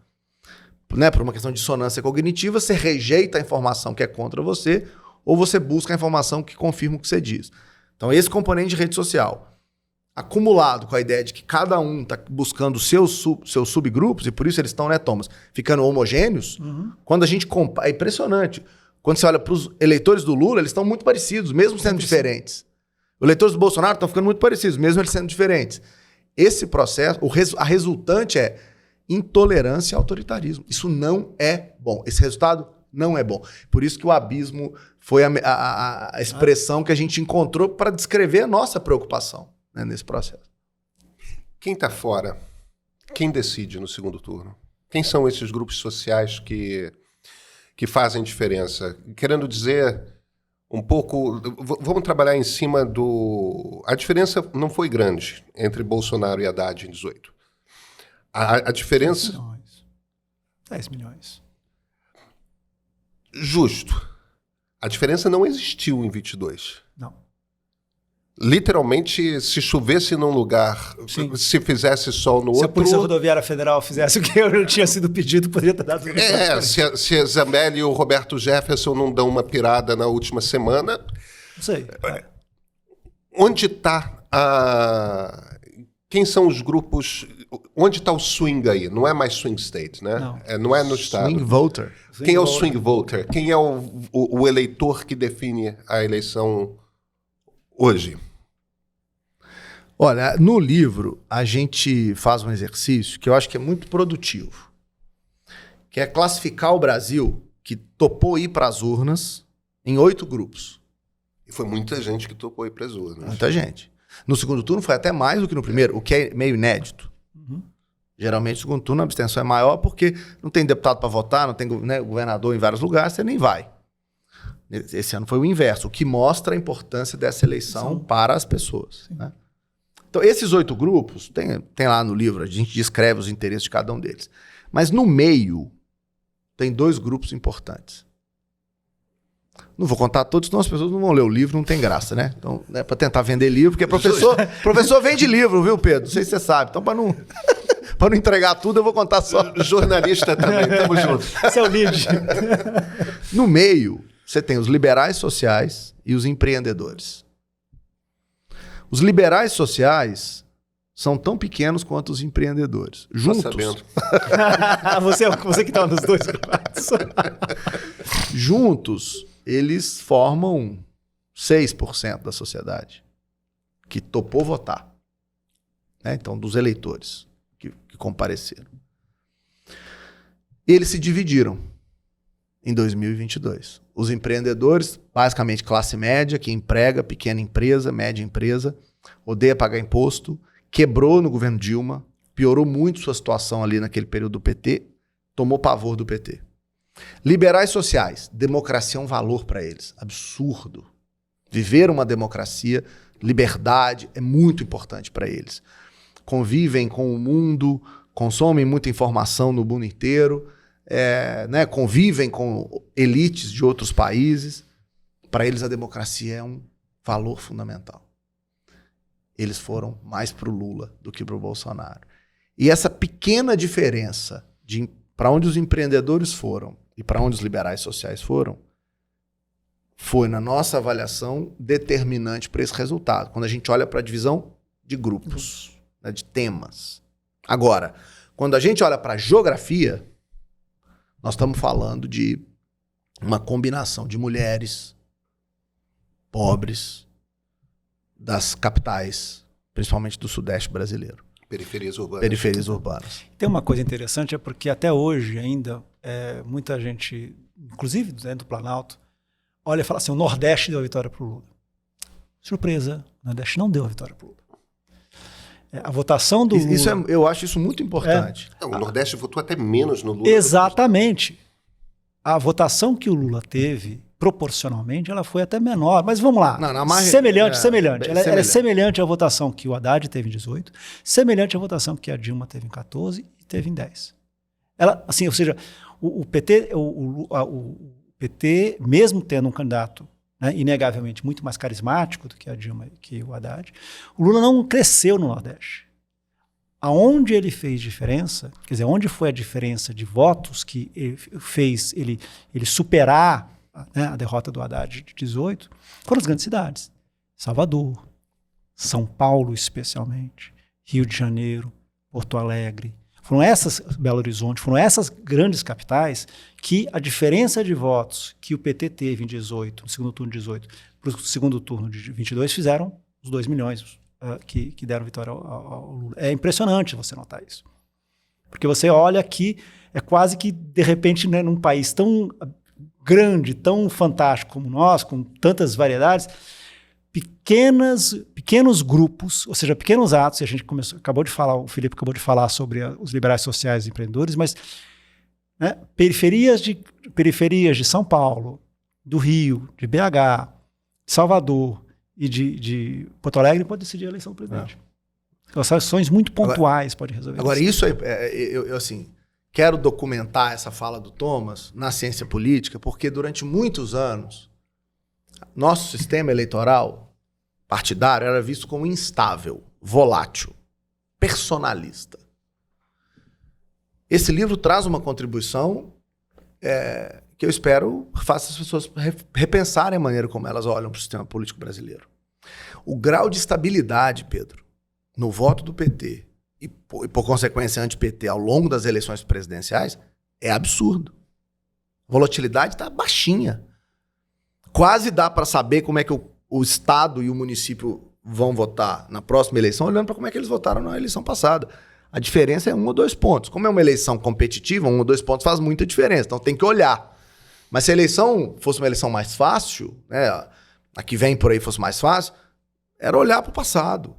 né? Por uma questão de dissonância cognitiva, você rejeita a informação que é contra você, ou você busca a informação que confirma o que você diz. Então, esse componente de rede social, acumulado com a ideia de que cada um está buscando seus subgrupos, e por isso eles estão, né, Thomas, ficando homogêneos, quando a gente compara, é impressionante. Quando você olha para os eleitores do Lula, eles estão muito parecidos, mesmo sendo diferentes. Os eleitores do Bolsonaro estão ficando muito parecidos, mesmo eles sendo diferentes. Esse processo, a resultante é intolerância e autoritarismo. Isso não é bom. Esse resultado não é bom. Por isso que o abismo foi a expressão que a gente encontrou para descrever a nossa preocupação, né, nesse processo. Quem está fora? Quem decide no segundo turno? Quem são esses grupos sociais que fazem diferença? Querendo dizer um pouco... Vamos trabalhar em cima do... A diferença não foi grande entre Bolsonaro e Haddad em 18. A diferença... 10 milhões. Justo. A diferença não existiu em 22. Não. Literalmente, se chovesse num lugar, Sim. se fizesse sol no Se outro... a Polícia Rodoviária Federal fizesse o que eu tinha sido pedido, poderia ter dado... se a Zambelli e o Roberto Jefferson não dão uma pirada na última semana... Não sei. Onde está a... Quem são os grupos... Onde está o swing aí? Não é mais swing state, né? Não é no estado. Swing voter. Quem é o swing voter? Quem é o eleitor que define a eleição hoje? Olha, no livro a gente faz um exercício que eu acho que é muito produtivo, que é classificar o Brasil, que topou ir para as urnas, em 8 grupos. E foi muita gente que topou ir para as urnas. Muita gente. No segundo turno foi até mais do que no primeiro, o que é meio inédito. Geralmente, no segundo turno, a abstenção é maior porque não tem deputado para votar, não tem, né, governador em vários lugares, você nem vai. Esse ano foi o inverso, o que mostra a importância dessa eleição para as pessoas. Né? Então, esses 8 grupos, tem lá no livro, a gente descreve os interesses de cada um deles. Mas no meio, tem 2 grupos importantes. Não vou contar todos, senão as pessoas não vão ler o livro, não tem graça, né? Então, é para tentar vender livro, porque professor vende livro, viu, Pedro? Não sei se você sabe. Então, para não... Para não entregar tudo, eu vou contar só. Jornalista também, tamo junto. Esse é o lead. No meio, você tem os liberais sociais e os empreendedores. Os liberais sociais são tão pequenos quanto os empreendedores. Juntos. Tô sabendo. você que estava nos dois lados. Juntos, eles formam 6% da sociedade que topou votar. Né? Então, dos eleitores que compareceram. Eles se dividiram em 2022. Os empreendedores, basicamente classe média, que emprega, pequena empresa, média empresa, odeia pagar imposto, quebrou no governo Dilma, piorou muito sua situação ali naquele período do PT, tomou pavor do PT. Liberais sociais, democracia é um valor para eles, absurdo. Viver uma democracia, liberdade é muito importante para eles. Convivem com o mundo, consomem muita informação no mundo inteiro, né, convivem com elites de outros países. Para eles a democracia é um valor fundamental. Eles foram mais para o Lula do que para o Bolsonaro. E essa pequena diferença para onde os empreendedores foram e para onde os liberais sociais foram, foi, na nossa avaliação, determinante para esse resultado. Quando a gente olha para a divisão de grupos, né, de temas. Agora, quando a gente olha para a geografia, nós estamos falando de uma combinação de mulheres pobres das capitais, principalmente do Sudeste brasileiro. Periferias urbanas. Periferias urbanas. Tem uma coisa interessante, é porque até hoje ainda, muita gente, inclusive dentro do Planalto, olha e fala assim, o Nordeste deu a vitória para o Lula. Surpresa, o Nordeste não deu a vitória para o Lula. A votação do Lula... eu acho isso muito importante. Não, o Nordeste votou até menos no Lula. Exatamente. A votação que o Lula teve, proporcionalmente, ela foi até menor. Mas vamos lá. Não, na margem, semelhante. Ela é semelhante. semelhante à votação que o Haddad teve em 18, semelhante à votação que a Dilma teve em 14 e teve em 10. Ela, assim, ou seja, o PT, o PT, mesmo tendo um candidato, né, inegavelmente muito mais carismático do que a Dilma e que o Haddad, o Lula não cresceu no Nordeste. Aonde ele fez diferença, quer dizer, onde foi a diferença de votos que fez ele superar, né, a derrota do Haddad de 18, foram as grandes cidades. Salvador, São Paulo especialmente, Rio de Janeiro, Porto Alegre. Foram essas, Belo Horizonte, foram essas grandes capitais que a diferença de votos que o PT teve em 18, no segundo turno de 18, para o segundo turno de 22, fizeram os 2 milhões que deram vitória ao Lula. É impressionante você notar isso. Porque você olha aqui, é quase que, de repente, né, num país tão grande, tão fantástico como nós, com tantas variedades, pequenos grupos, ou seja, pequenos atos, e a gente acabou de falar, o Felipe acabou de falar sobre os liberais sociais e empreendedores, mas, né, periferias de São Paulo, do Rio, de BH, de Salvador e de Porto Alegre podem decidir a eleição do presidente. As ações muito pontuais podem resolver agora, isso. Eu assim, quero documentar essa fala do Thomas na ciência política, porque durante muitos anos, nosso sistema eleitoral partidário era visto como instável, volátil, personalista. Esse livro traz uma contribuição que eu espero faça as pessoas repensarem a maneira como elas olham para o sistema político brasileiro. O grau de estabilidade, Pedro, no voto do PT e por consequência anti-PT ao longo das eleições presidenciais é absurdo. A volatilidade está baixinha. Quase dá para saber como é que o Estado e o município vão votar na próxima eleição, olhando para como é que eles votaram na eleição passada. A diferença é 1 ou 2 pontos. Como é uma eleição competitiva, 1 ou 2 pontos faz muita diferença. Então tem que olhar. Mas se a eleição fosse uma eleição mais fácil, né, a que vem por aí fosse mais fácil, era olhar para o passado.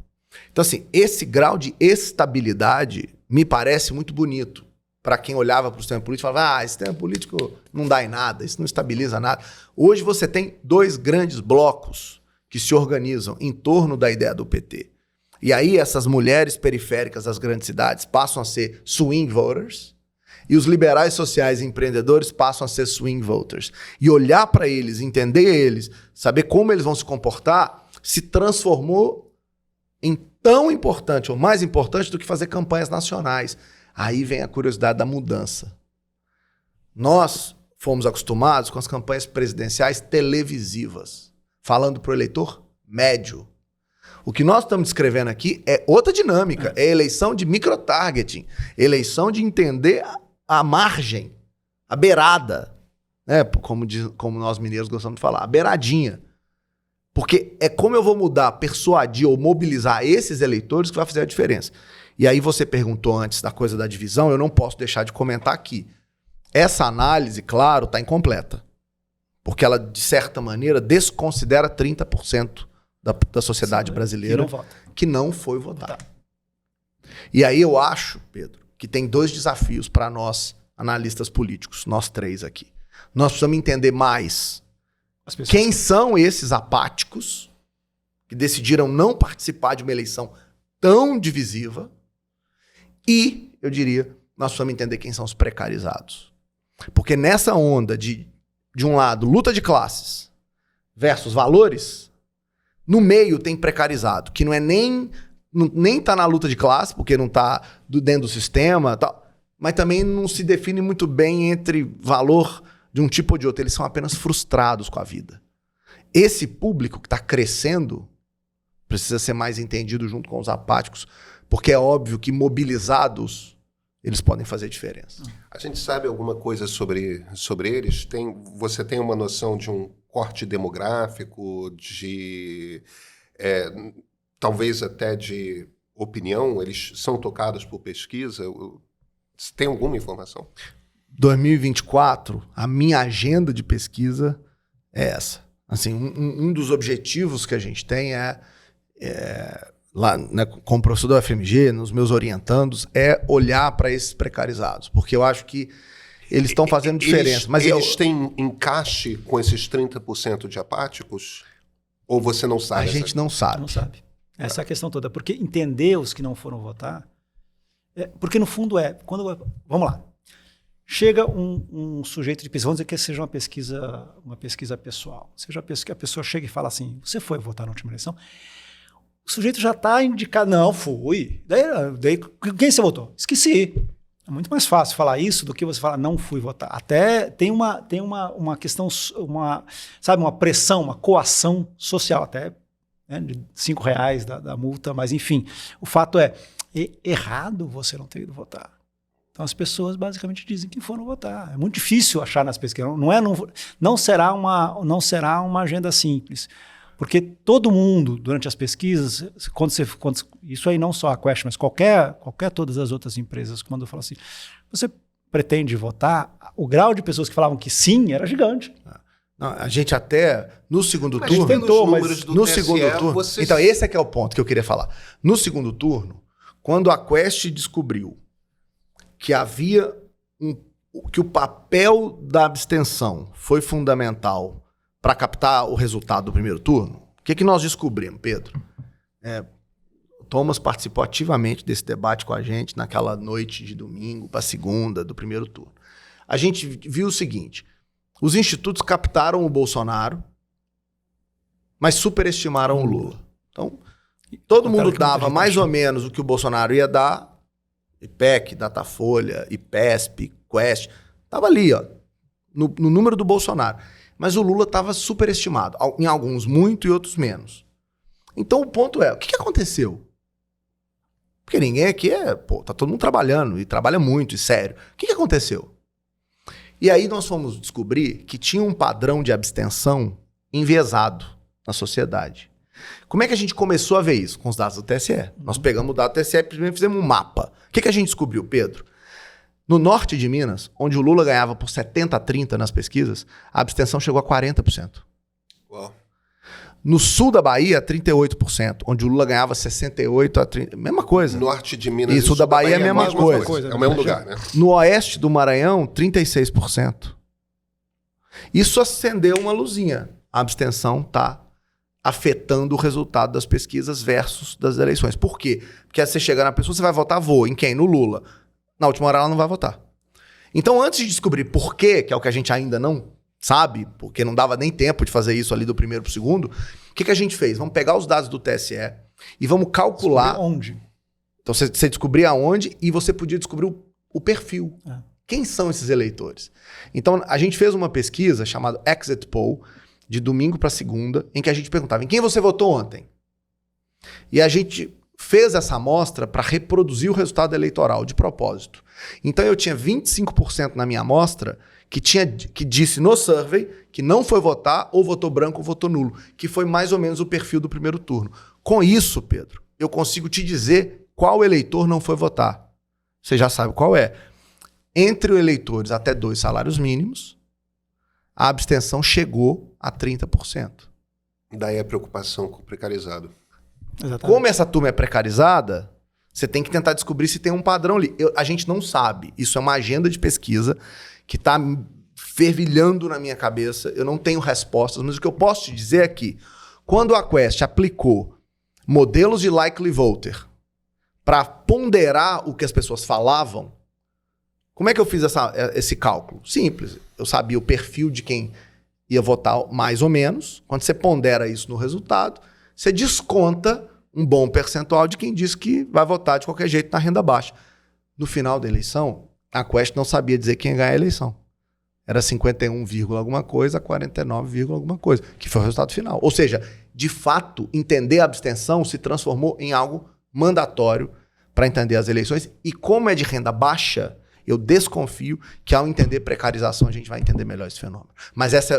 Então, assim, esse grau de estabilidade me parece muito bonito para quem olhava para o sistema político e falava, esse sistema político não dá em nada, isso não estabiliza nada. Hoje você tem 2 grandes blocos que se organizam em torno da ideia do PT. E aí essas mulheres periféricas das grandes cidades passam a ser swing voters e os liberais sociais e empreendedores passam a ser swing voters. E olhar para eles, entender eles, saber como eles vão se comportar, se transformou em tão importante ou mais importante do que fazer campanhas nacionais. Aí vem a curiosidade da mudança. Nós fomos acostumados com as campanhas presidenciais televisivas, falando para o eleitor médio. O que nós estamos descrevendo aqui é outra dinâmica, é eleição de microtargeting, eleição de entender a margem, a beirada, né? Como nós mineiros gostamos de falar, a beiradinha. Porque é como eu vou mudar, persuadir ou mobilizar esses eleitores que vai fazer a diferença. E aí você perguntou antes da coisa da divisão, eu não posso deixar de comentar aqui. Essa análise, claro, está incompleta. Porque ela, de certa maneira, desconsidera 30% da sociedade brasileira que não foi votar. E aí eu acho, Pedro, que tem 2 desafios para nós, analistas políticos, nós 3 aqui. Nós precisamos entender mais quem são esses apáticos que decidiram não participar de uma eleição tão divisiva e, eu diria, nós precisamos entender quem são os precarizados. Porque nessa onda de um lado, luta de classes versus valores, no meio tem precarizado, que não é nem tá na luta de classe, porque não tá dentro do sistema, tal, mas também não se define muito bem entre valor de um tipo ou de outro. Eles são apenas frustrados com a vida. Esse público que está crescendo precisa ser mais entendido junto com os apáticos Porque é óbvio que mobilizados, eles podem fazer diferença. A gente sabe alguma coisa sobre eles? Você tem uma noção de um corte demográfico, talvez até de opinião? Eles são tocados por pesquisa? Você tem alguma informação? 2024, a minha agenda de pesquisa é essa. Assim, um dos objetivos que a gente tem lá, né, como professor da UFMG, nos meus orientandos, é olhar para esses precarizados, porque eu acho que eles estão fazendo diferença. Mas eles têm encaixe com esses 30% de apáticos? Ou você não sabe? A gente não sabe. Não sabe. Essa é a questão toda. Porque entender os que não foram votar... porque, no fundo, vamos lá. Chega um sujeito de pesquisa, vamos dizer que seja uma pesquisa pessoal. Seja a pessoa chega e fala assim, você foi votar na última eleição? O sujeito já está indicado, não, fui. Daí, quem você votou? Esqueci. É muito mais fácil falar isso do que você falar, não fui votar. Até tem uma questão, sabe, uma pressão, uma coação social, até né, de R$5 da multa, mas enfim. O fato é errado você não ter ido votar. Então as pessoas basicamente dizem que foram votar. É muito difícil achar nas pesquisas. Não será uma agenda simples. Porque todo mundo, durante as pesquisas, isso aí não só a Quest, mas todas as outras empresas, quando falam assim, você pretende votar, o grau de pessoas que falavam que sim era gigante. Não, a gente até, no segundo turno... A gente tentou, mas no segundo turno... Vocês... Então, esse é que é o ponto que eu queria falar. No segundo turno, quando a Quest descobriu que que o papel da abstenção foi fundamental para captar o resultado do primeiro turno, o que nós descobrimos, Pedro? O Thomas participou ativamente desse debate com a gente naquela noite de domingo para segunda do primeiro turno. A gente viu o seguinte, os institutos captaram o Bolsonaro, mas superestimaram o Lula. Então, todo mundo dava mais ou menos o que o Bolsonaro ia dar, IPEC, Datafolha, IPESP, Quest, estava ali, ó, no número do Bolsonaro. Mas o Lula estava superestimado. Em alguns muito e outros menos. Então o ponto é, o que aconteceu? Porque ninguém aqui tá todo mundo trabalhando, e trabalha muito, e sério. O que aconteceu? E aí nós fomos descobrir que tinha um padrão de abstenção enviesado na sociedade. Como é que a gente começou a ver isso? Com os dados do TSE. Nós pegamos o dado do TSE e primeiro fizemos um mapa. O que a gente descobriu, Pedro? No norte de Minas, onde o Lula ganhava por 70-30 nas pesquisas, a abstenção chegou a 40%. Uau. No sul da Bahia, 38%, onde o Lula ganhava 68-30%. Mesma coisa. Norte de Minas e sul da Bahia é a mesma coisa. É o mesmo lugar, né? No oeste do Maranhão, 36%. Isso acendeu uma luzinha. A abstenção está afetando o resultado das pesquisas versus das eleições. Por quê? Porque você chega na pessoa, você vai votar, em quem? No Lula. Na última hora ela não vai votar. Então, antes de descobrir por quê, que é o que a gente ainda não sabe, porque não dava nem tempo de fazer isso ali do primeiro pro segundo, o que a gente fez? Vamos pegar os dados do TSE e vamos calcular... Descobrir onde? Então, você descobria aonde e você podia descobrir o perfil. Quem são esses eleitores? Então, a gente fez uma pesquisa chamada Exit Poll, de domingo para segunda, em que a gente perguntava, em quem você votou ontem? E a gente fez essa amostra para reproduzir o resultado eleitoral, de propósito. Então eu tinha 25% na minha amostra que disse no survey que não foi votar, ou votou branco ou votou nulo, que foi mais ou menos o perfil do primeiro turno. Com isso, Pedro, eu consigo te dizer qual eleitor não foi votar. Você já sabe qual é. Entre os eleitores até 2 salários mínimos, a abstenção chegou a 30%. Daí a preocupação com o precarizado. Exatamente. Como essa turma é precarizada, você tem que tentar descobrir se tem um padrão ali. A gente não sabe. Isso é uma agenda de pesquisa que está fervilhando na minha cabeça. Eu não tenho respostas, mas o que eu posso te dizer é que quando a Quest aplicou modelos de likely voter para ponderar o que as pessoas falavam, como é que eu fiz esse cálculo? Simples. Eu sabia o perfil de quem ia votar mais ou menos. Quando você pondera isso no resultado, você desconta um bom percentual de quem diz que vai votar de qualquer jeito na renda baixa. No final da eleição, a Quest não sabia dizer quem ia ganhar a eleição. Era 51, alguma coisa, 49, alguma coisa, que foi o resultado final. Ou seja, de fato, entender a abstenção se transformou em algo mandatório para entender as eleições. E como é de renda baixa, eu desconfio que ao entender precarização a gente vai entender melhor esse fenômeno. Mas essa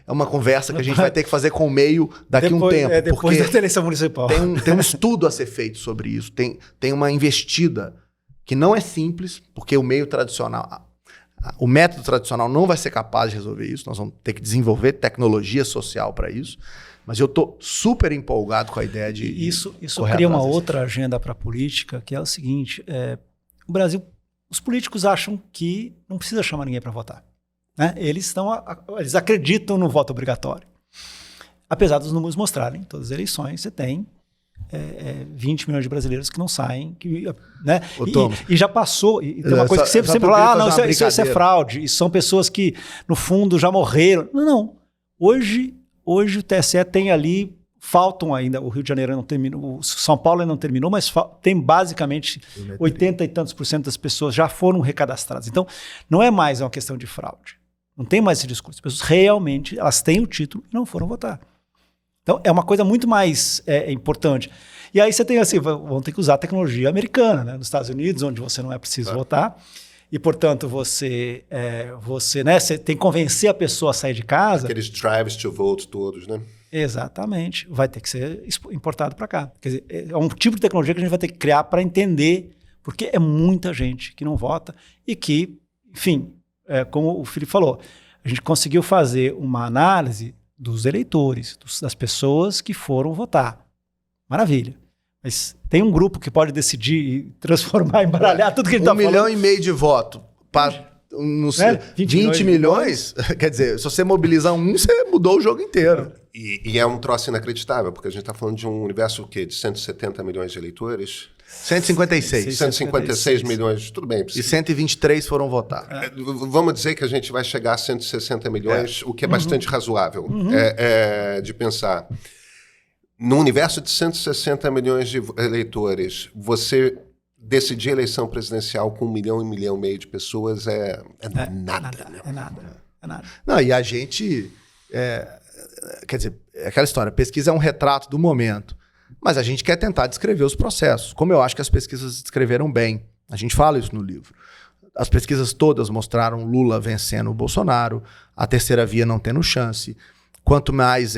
é uma conversa que a gente vai ter que fazer com o meio daqui a um tempo. Depois da eleição municipal. Tem um estudo a ser feito sobre isso. Tem uma investida que não é simples, porque o meio tradicional... O método tradicional não vai ser capaz de resolver isso. Nós vamos ter que desenvolver tecnologia social para isso. Mas eu estou super empolgado com a ideia de... Isso cria uma outra agenda para a política, que é o seguinte. O Brasil... Os políticos acham que não precisa chamar ninguém para votar, né? Eles acreditam no voto obrigatório. Apesar dos números mostrarem, todas as eleições, você tem 20 milhões de brasileiros que não saem, né? E já passou, e tem uma coisa que sempre fala, não, isso é fraude, isso são pessoas que, no fundo, já morreram. Não. Hoje o TSE tem ali... Faltam ainda, o Rio de Janeiro não terminou, o São Paulo ainda não terminou, mas tem basicamente 80 e tantos % das pessoas já foram recadastradas. Então, não é mais uma questão de fraude. Não tem mais esse discurso. As pessoas realmente, elas têm o título e não foram votar. Então, é uma coisa muito mais importante. E aí você tem assim, vão ter que usar a tecnologia americana, né? Nos Estados Unidos, onde você não é preciso votar. E, portanto, você tem que convencer a pessoa a sair de casa. Aqueles drives to vote todos, né? Exatamente. Vai ter que ser importado para cá. Quer dizer, é um tipo de tecnologia que a gente vai ter que criar para entender, porque é muita gente que não vota e que, enfim, como o Felipe falou, a gente conseguiu fazer uma análise dos eleitores, das pessoas que foram votar. Maravilha. Mas tem um grupo que pode decidir e transformar, embaralhar tudo que ele está falando. 1,5 milhão de votos. Não sei, 20 milhões? Quer dizer, se você mobilizar você mudou o jogo inteiro. E é um troço inacreditável, porque a gente está falando de um universo de 170 milhões de eleitores. 156. 156 milhões, tudo bem. E 123 foram votar. Vamos dizer que a gente vai chegar a 160 milhões, o que é bastante razoável de pensar. No universo de 160 milhões de eleitores, você decidir a eleição presidencial com 1 milhão e 1,5 milhão de pessoas é nada. É nada. Não, e a gente... quer dizer, é aquela história, pesquisa é um retrato do momento, mas a gente quer tentar descrever os processos, como eu acho que as pesquisas descreveram bem. A gente fala isso no livro. As pesquisas todas mostraram Lula vencendo o Bolsonaro, a terceira via não tendo chance. Quanto mais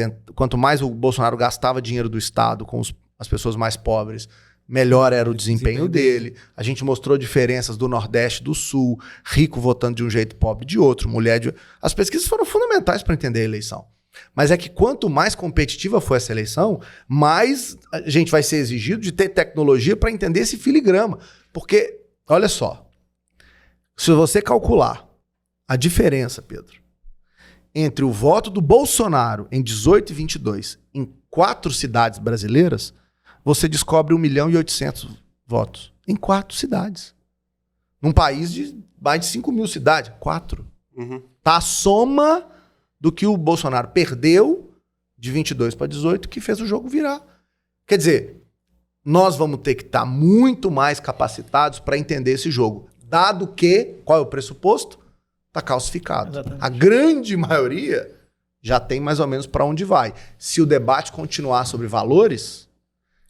o Bolsonaro gastava dinheiro do Estado com as pessoas mais pobres, melhor era o desempenho dele. A gente mostrou diferenças do Nordeste e do Sul, rico votando de um jeito, pobre de outro, mulher de... As pesquisas foram fundamentais para entender a eleição. Mas é que quanto mais competitiva for essa eleição, mais a gente vai ser exigido de ter tecnologia para entender esse filigrama. Porque, olha só, se você calcular a diferença, Pedro, entre o voto do Bolsonaro em 18 e 22 em 4 cidades brasileiras, você descobre 1 milhão e 800 votos em 4 cidades. Num país de mais de 5 mil cidades, 4. Tá a soma do que o Bolsonaro perdeu de 22 para 18, que fez o jogo virar. Quer dizer, nós vamos ter que estar muito mais capacitados para entender esse jogo. Dado que, qual é o pressuposto? Está calcificado. Exatamente. A grande maioria já tem mais ou menos para onde vai. Se o debate continuar sobre valores,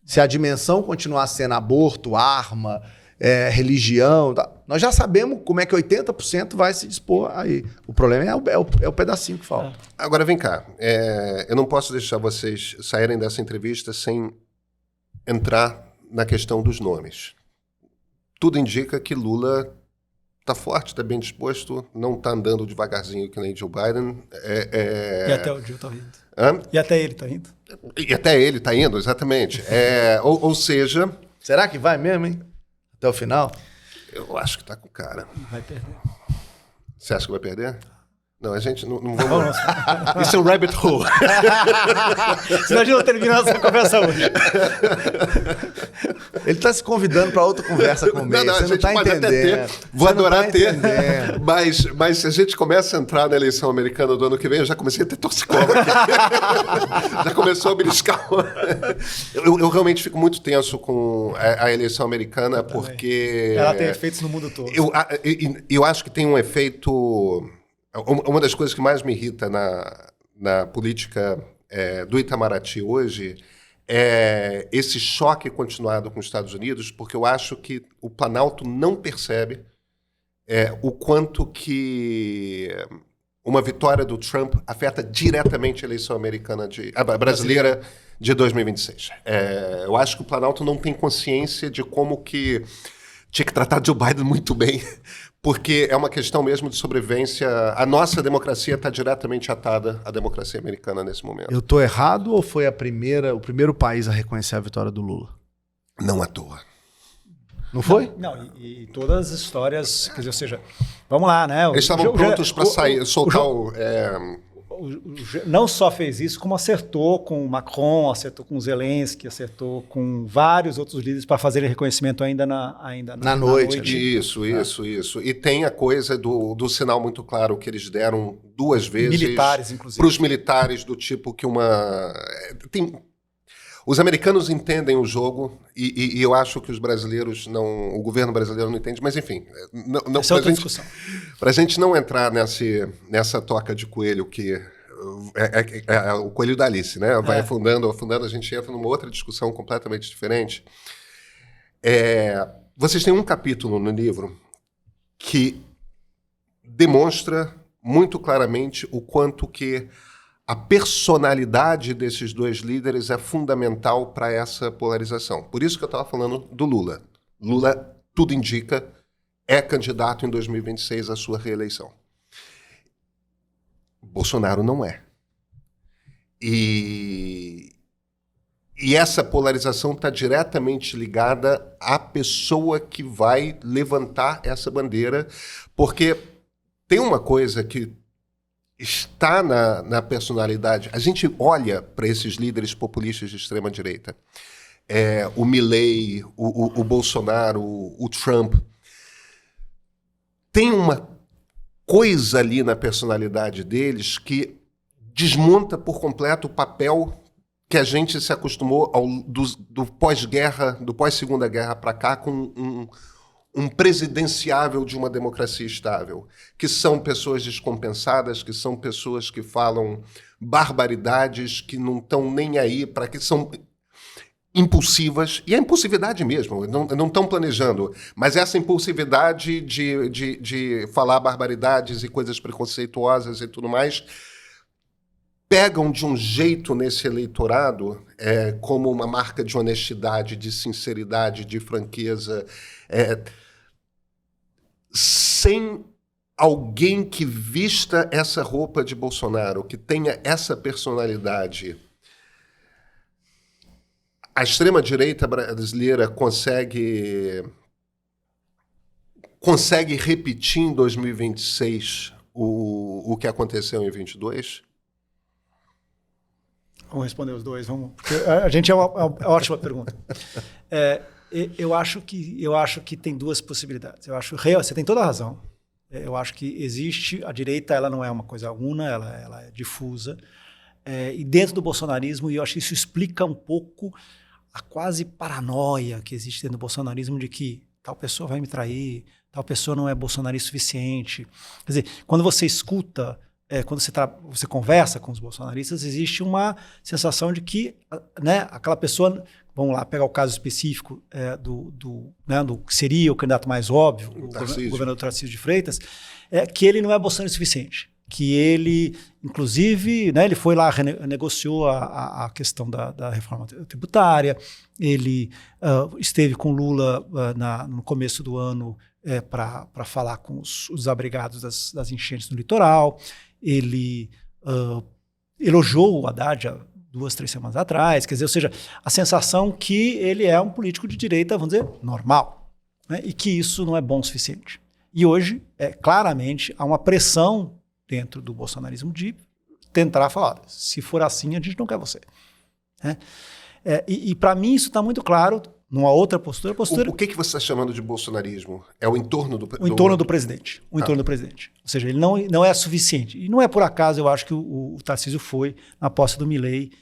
se a dimensão continuar sendo aborto, arma, religião, nós já sabemos como é que 80% vai se dispor aí. O problema é o pedacinho que falta. Agora, vem cá. Eu não posso deixar vocês saírem dessa entrevista sem entrar na questão dos nomes. Tudo indica que Lula está forte, está bem disposto, não está andando devagarzinho que nem Joe Biden. E até o Joe está indo. Hã? E até ele está indo. E até ele está indo, exatamente. Ou seja... Será que vai mesmo, hein? Até o final? Eu acho que está com cara. Vai perder. Você acha que vai perder? Não, a gente não vamos... Isso é um rabbit hole. Você imagina terminar essa conversa hoje. Ele está se convidando para outra conversa com o meio. Não, você não está entendendo. Vou adorar ter. Mas se a gente começa a entrar na eleição americana do ano que vem, eu já comecei a ter torcicolo aqui. Já começou a beliscar. Eu realmente fico muito tenso com a eleição americana, porque... Ela tem efeitos no mundo todo. Eu acho que tem um efeito... Uma das coisas que mais me irrita na política do Itamaraty hoje esse choque continuado com os Estados Unidos, porque eu acho que o Planalto não percebe o quanto que uma vitória do Trump afeta diretamente a eleição brasileira de 2026. Eu acho que o Planalto não tem consciência de como que tinha que tratar Joe Biden muito bem, porque é uma questão mesmo de sobrevivência. A nossa democracia está diretamente atada à democracia americana nesse momento. Eu tô errado ou foi o primeiro país a reconhecer a vitória do Lula? Não à toa. Não foi? Não, e todas as histórias, quer dizer, ou seja, vamos lá, né? Eles estavam prontos para soltar não só fez isso, como acertou com o Macron, acertou com o Zelensky, acertou com vários outros líderes para fazerem reconhecimento ainda na noite. Isso. E tem a coisa do sinal muito claro que eles deram 2 vezes. Militares, inclusive. Para os militares, do tipo que os americanos entendem o jogo e eu acho que os brasileiros não... O governo brasileiro não entende, mas enfim... Essa é outra discussão. Para a gente não entrar nessa toca de coelho que... É o coelho da Alice, né? Vai afundando, a gente entra numa outra discussão completamente diferente. Vocês têm um capítulo no livro que demonstra muito claramente o quanto que a personalidade desses 2 líderes é fundamental para essa polarização. Por isso que eu estava falando do Lula. Lula, tudo indica, é candidato em 2026 à sua reeleição. Bolsonaro não é. E essa polarização está diretamente ligada à pessoa que vai levantar essa bandeira, porque tem uma coisa que está na personalidade. A gente olha para esses líderes populistas de extrema-direita, o Milei, o Bolsonaro, o Trump. Tem uma coisa ali na personalidade deles que desmonta por completo o papel que a gente se acostumou do pós-guerra, do pós-segunda guerra para cá, com um presidenciável de uma democracia estável, que são pessoas descompensadas, que são pessoas que falam barbaridades, que não estão nem aí, para que são impulsivas, e é impulsividade mesmo, não estão planejando, mas essa impulsividade de falar barbaridades e coisas preconceituosas e tudo mais, pegam de um jeito nesse eleitorado como uma marca de honestidade, de sinceridade, de franqueza, sem alguém que vista essa roupa de Bolsonaro, que tenha essa personalidade. A extrema-direita brasileira consegue repetir em 2026 o que aconteceu em 22? Vamos responder os dois, vamos. Porque a gente é uma ótima pergunta. Eu acho que tem 2 possibilidades. Você tem toda a razão. Eu acho que existe a direita, ela não é uma coisa una, ela é difusa. E dentro do bolsonarismo, e eu acho que isso explica um pouco a quase paranoia que existe dentro do bolsonarismo de que tal pessoa vai me trair, tal pessoa não é bolsonarista o suficiente. Quer dizer, quando você escuta, quando você conversa com os bolsonaristas, existe uma sensação de que, né, aquela pessoa, vamos lá, pegar o caso específico do que seria o candidato mais óbvio, o governador Tarcísio de Freitas, que ele não é bolsonarista o suficiente. Que ele, inclusive, né, ele foi lá, renegociou a questão da reforma tributária, ele esteve com Lula no começo do ano para falar com os desabrigados das enchentes no litoral, ele elogiou o Haddad há 2, 3 semanas atrás, quer dizer, ou seja, a sensação que ele é um político de direita, vamos dizer, normal, né, e que isso não é bom o suficiente. E hoje, claramente, há uma pressão dentro do bolsonarismo de tentar falar, se for assim, a gente não quer você. Né? E para mim isso está muito claro numa outra postura. O que você está chamando de bolsonarismo? É o entorno do presidente? O entorno do presidente. O entorno do presidente. Ou seja, ele não é suficiente. E não é por acaso, eu acho que o Tarcísio foi na posse do Milei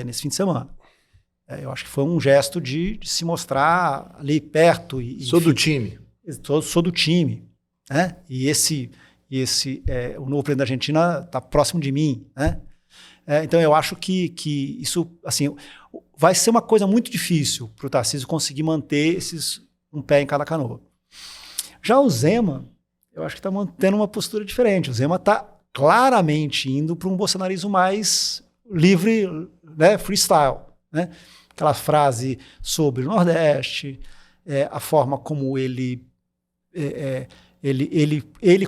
nesse fim de semana. Eu acho que foi um gesto de se mostrar ali perto. Sou do time. Sou do time. Né? E o novo presidente da Argentina está próximo de mim, né? Então eu acho que isso, assim, vai ser uma coisa muito difícil para o Tarcísio conseguir manter um pé em cada canoa. Já o Zema, eu acho que está mantendo uma postura diferente. O Zema está claramente indo para um bolsonarismo mais livre, né, freestyle, né? Aquela frase sobre o Nordeste, a forma como ele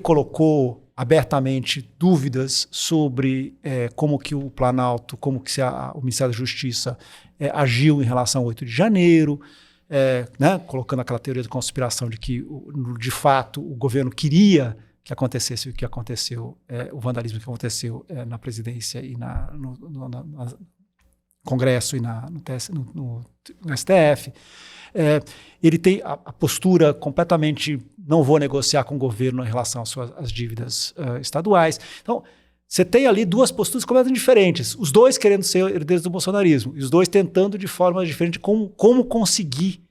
colocou abertamente dúvidas sobre como que o Planalto, como que o Ministério da Justiça agiu em relação ao 8 de janeiro, né, colocando aquela teoria da conspiração de que, de fato, o governo queria que acontecesse o que aconteceu, o vandalismo que aconteceu na presidência e no Congresso e no STF. Ele tem a postura completamente não vou negociar com o governo em relação às dívidas estaduais. Então, você tem ali duas posturas completamente diferentes. Os dois querendo ser herdeiros do bolsonarismo e os dois tentando de forma diferente como conseguir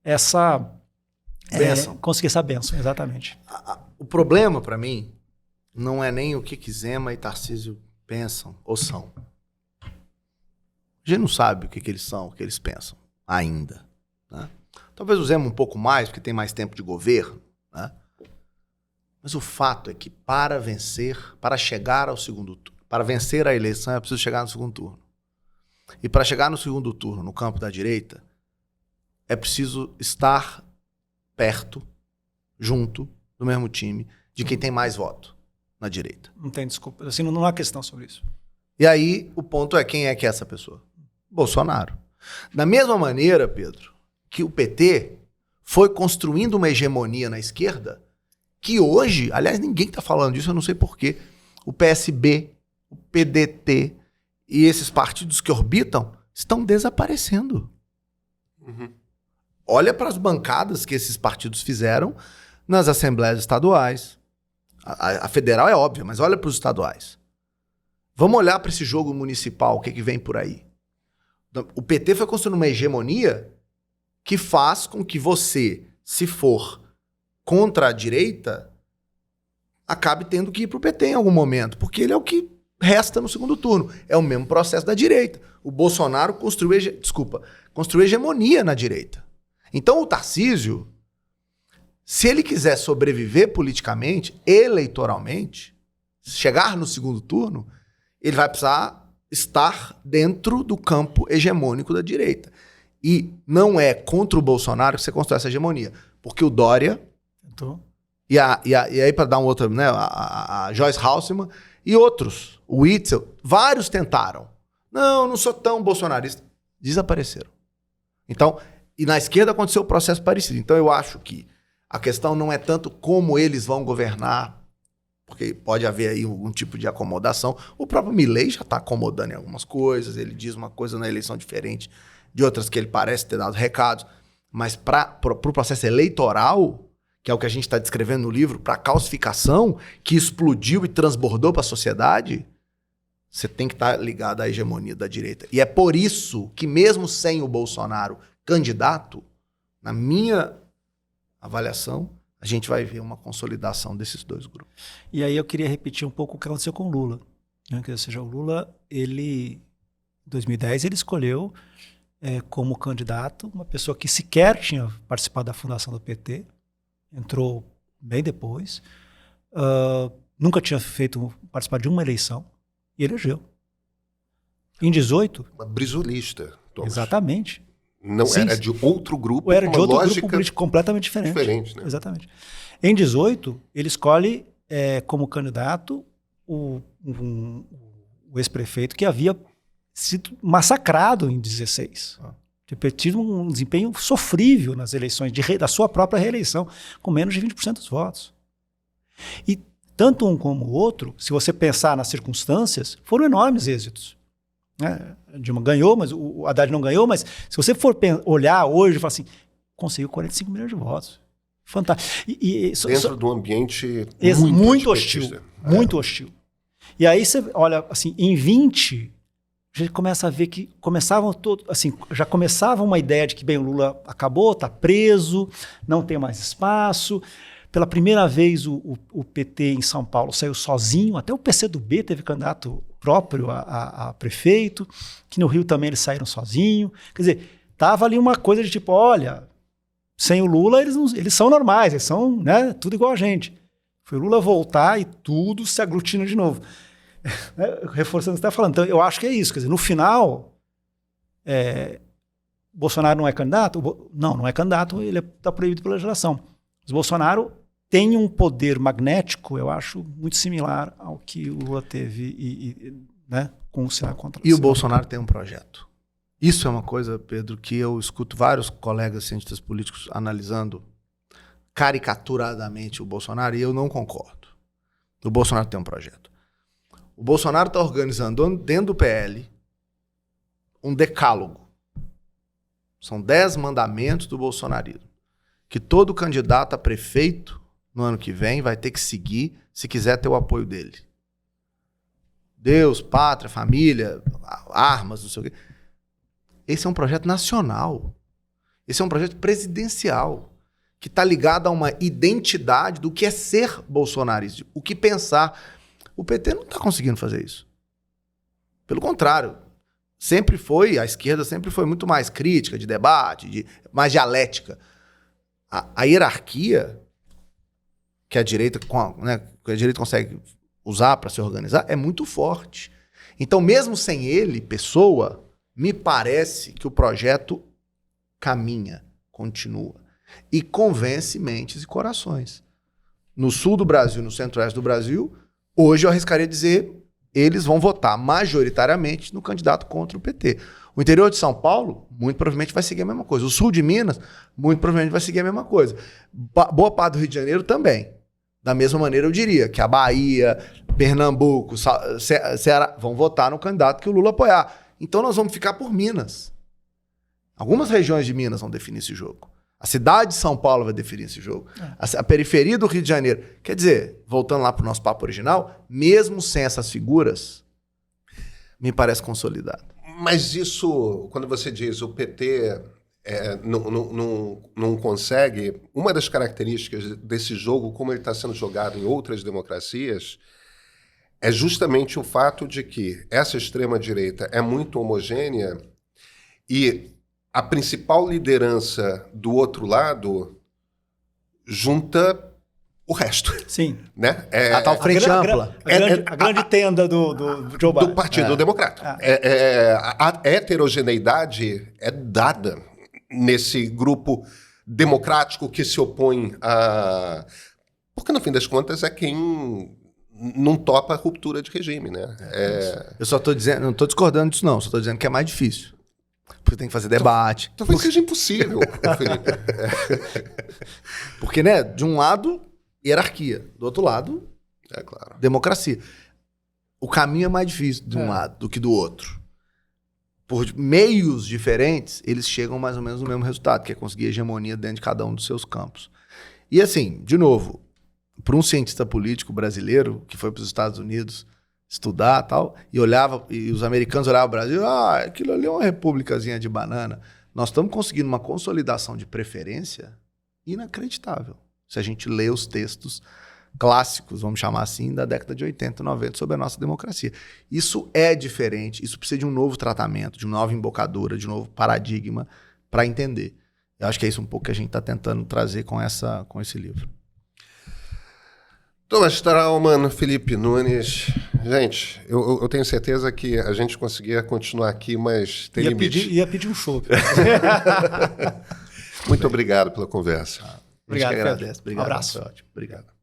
essa bênção. Conseguir essa bênção, exatamente. O problema, para mim, não é nem o que Zema e Tarcísio pensam ou são. A gente não sabe o que eles são, o que eles pensam ainda. Né? Talvez o Zema um pouco mais, porque tem mais tempo de governo. Né? Mas o fato é que para chegar ao segundo turno, para vencer a eleição é preciso chegar no segundo turno. E para chegar no segundo turno, no campo da direita, é preciso estar perto, junto, do mesmo time, de quem tem mais voto na direita. Não tem desculpa. Assim, não há questão sobre isso. E aí, o ponto é quem é que é essa pessoa? Bolsonaro. Da mesma maneira, Pedro, que o PT foi construindo uma hegemonia na esquerda, que hoje, aliás, ninguém está falando disso, eu não sei porquê, o PSB, o PDT e esses partidos que orbitam estão desaparecendo. Uhum. Olha para as bancadas que esses partidos fizeram nas assembleias estaduais. A federal é óbvia, mas olha para os estaduais. Vamos olhar para esse jogo municipal, o que vem por aí. O PT foi construindo uma hegemonia que faz com que você, se for contra a direita, acabe tendo que ir para o PT em algum momento, porque ele é o que resta no segundo turno. É o mesmo processo da direita. O Bolsonaro construiu hegemonia na direita. Então o Tarcísio, se ele quiser sobreviver politicamente, eleitoralmente, chegar no segundo turno, ele vai precisar estar dentro do campo hegemônico da direita. E não é contra o Bolsonaro que você constrói essa hegemonia. Porque o Dória, e aí para dar um outro, né, a Joyce Halseman e outros, o Witzel, vários tentaram. Não sou tão bolsonarista. Desapareceram. Então, e na esquerda aconteceu um processo parecido. Então eu acho que a questão não é tanto como eles vão governar, porque pode haver aí algum tipo de acomodação. O próprio Milei já está acomodando em algumas coisas, ele diz uma coisa na eleição diferente de outras que ele parece ter dado recados. Mas para o processo eleitoral, que é o que a gente está descrevendo no livro, para a calcificação que explodiu e transbordou para a sociedade, você tem que estar ligado à hegemonia da direita. E é por isso que mesmo sem o Bolsonaro candidato, na minha avaliação, a gente vai ver uma consolidação desses dois grupos. E aí eu queria repetir um pouco o que aconteceu com o Lula. Né? Ou seja, o Lula, em 2010, ele escolheu como candidato uma pessoa que sequer tinha participado da fundação do PT, entrou bem depois, nunca tinha participado de uma eleição, e elegeu. Em 2018... Uma brisolista, Thomas. Exatamente. Não era de outro grupo, era de outro grupo político completamente diferente. Né? Exatamente. Em 2018, ele escolhe como candidato o ex-prefeito que havia sido massacrado em 2016. Tinha tido um desempenho sofrível nas eleições, da sua própria reeleição, com menos de 20% dos votos. E tanto um como o outro, se você pensar nas circunstâncias, foram enormes êxitos. Dilma ganhou, mas o Haddad não ganhou, mas se você for olhar hoje e falar assim, conseguiu 45 milhões de votos. Fantástico. Dentro de um ambiente muito hostil. Muito hostil. E aí você olha, assim, em 20, a gente começa a ver que já começava uma ideia de que, bem, o Lula acabou, está preso, não tem mais espaço. Pela primeira vez, o PT em São Paulo saiu sozinho, até o PCdoB teve candidato próprio a prefeito, que no Rio também eles saíram sozinhos. Quer dizer, tava ali uma coisa de tipo, olha, sem o Lula eles são normais, eles são, né, tudo igual a gente. Foi o Lula voltar e tudo se aglutina de novo. Reforçando o que você está falando. Então, eu acho que é isso. Quer dizer, no final, Bolsonaro não é candidato? Não é candidato, ele está proibido pela legislação. Mas Bolsonaro tem um poder magnético, eu acho, muito similar ao que o Lula teve né, com o Senado contra E o Bolsonaro tem um projeto. Isso é uma coisa, Pedro, que eu escuto vários colegas cientistas políticos analisando caricaturadamente o Bolsonaro e eu não concordo. O Bolsonaro tem um projeto. O Bolsonaro está organizando dentro do PL um decálogo. São 10 mandamentos do bolsonarismo que todo candidato a prefeito no ano que vem vai ter que seguir se quiser ter o apoio dele. Deus, pátria, família, armas, não sei o quê. Esse é um projeto nacional. Esse é um projeto presidencial que está ligado a uma identidade do que é ser bolsonarista, o que pensar. O PT não está conseguindo fazer isso. Pelo contrário, a esquerda sempre foi muito mais crítica, de debate, mais dialética. A hierarquia que a direita consegue usar para se organizar é muito forte. Então, mesmo sem ele, pessoa, me parece que o projeto caminha, continua e convence mentes e corações. No sul do Brasil, no centro-oeste do Brasil, hoje eu arriscaria dizer, eles vão votar majoritariamente no candidato contra o PT. O interior de São Paulo, muito provavelmente vai seguir a mesma coisa. O sul de Minas, muito provavelmente vai seguir a mesma coisa. Boa parte do Rio de Janeiro também. Da mesma maneira, eu diria que a Bahia, Pernambuco, Ceará vão votar no candidato que o Lula apoiar. Então nós vamos ficar por Minas. Algumas regiões de Minas vão definir esse jogo. A cidade de São Paulo vai definir esse jogo. A periferia do Rio de Janeiro. Quer dizer, voltando lá para o nosso papo original, mesmo sem essas figuras, me parece consolidado. Mas isso, quando você diz o PT não consegue, uma das características desse jogo, como ele está sendo jogado em outras democracias, é justamente o fato de que essa extrema-direita é muito homogênea e a principal liderança do outro lado junta o resto. Sim. Né? A tal frente ampla. A grande tenda do Joe Biden. Do Partido Democrata. A heterogeneidade é dada nesse grupo democrático que se opõe a... Porque, no fim das contas, é quem não topa a ruptura de regime, né? Eu só estou dizendo, não estou discordando disso, não. Só estou dizendo que é mais difícil. Porque tem que fazer debate. Talvez seja impossível, Felipe. Porque, né, de um lado, hierarquia. Do outro lado, claro, democracia. O caminho é mais difícil de um lado do que do outro. Por meios diferentes, eles chegam mais ou menos no mesmo resultado, que é conseguir hegemonia dentro de cada um dos seus campos. E assim, de novo, para um cientista político brasileiro que foi para os Estados Unidos estudar tal, e os americanos olhavam o Brasil, aquilo ali é uma repúblicazinha de banana. Nós estamos conseguindo uma consolidação de preferência inacreditável. Se a gente lê os textos clássicos, vamos chamar assim, da década de 80, 90, sobre a nossa democracia. Isso é diferente, isso precisa de um novo tratamento, de uma nova embocadura, de um novo paradigma para entender. Eu acho que é isso um pouco que a gente está tentando trazer com esse livro. Thomas Trauman, Felipe Nunes. Gente, eu tenho certeza que a gente conseguia continuar aqui, mas tem limite. Ia pedir um show. Muito obrigado pela conversa. Obrigado, agradece. Obrigado. Um abraço. Ótimo. Obrigado.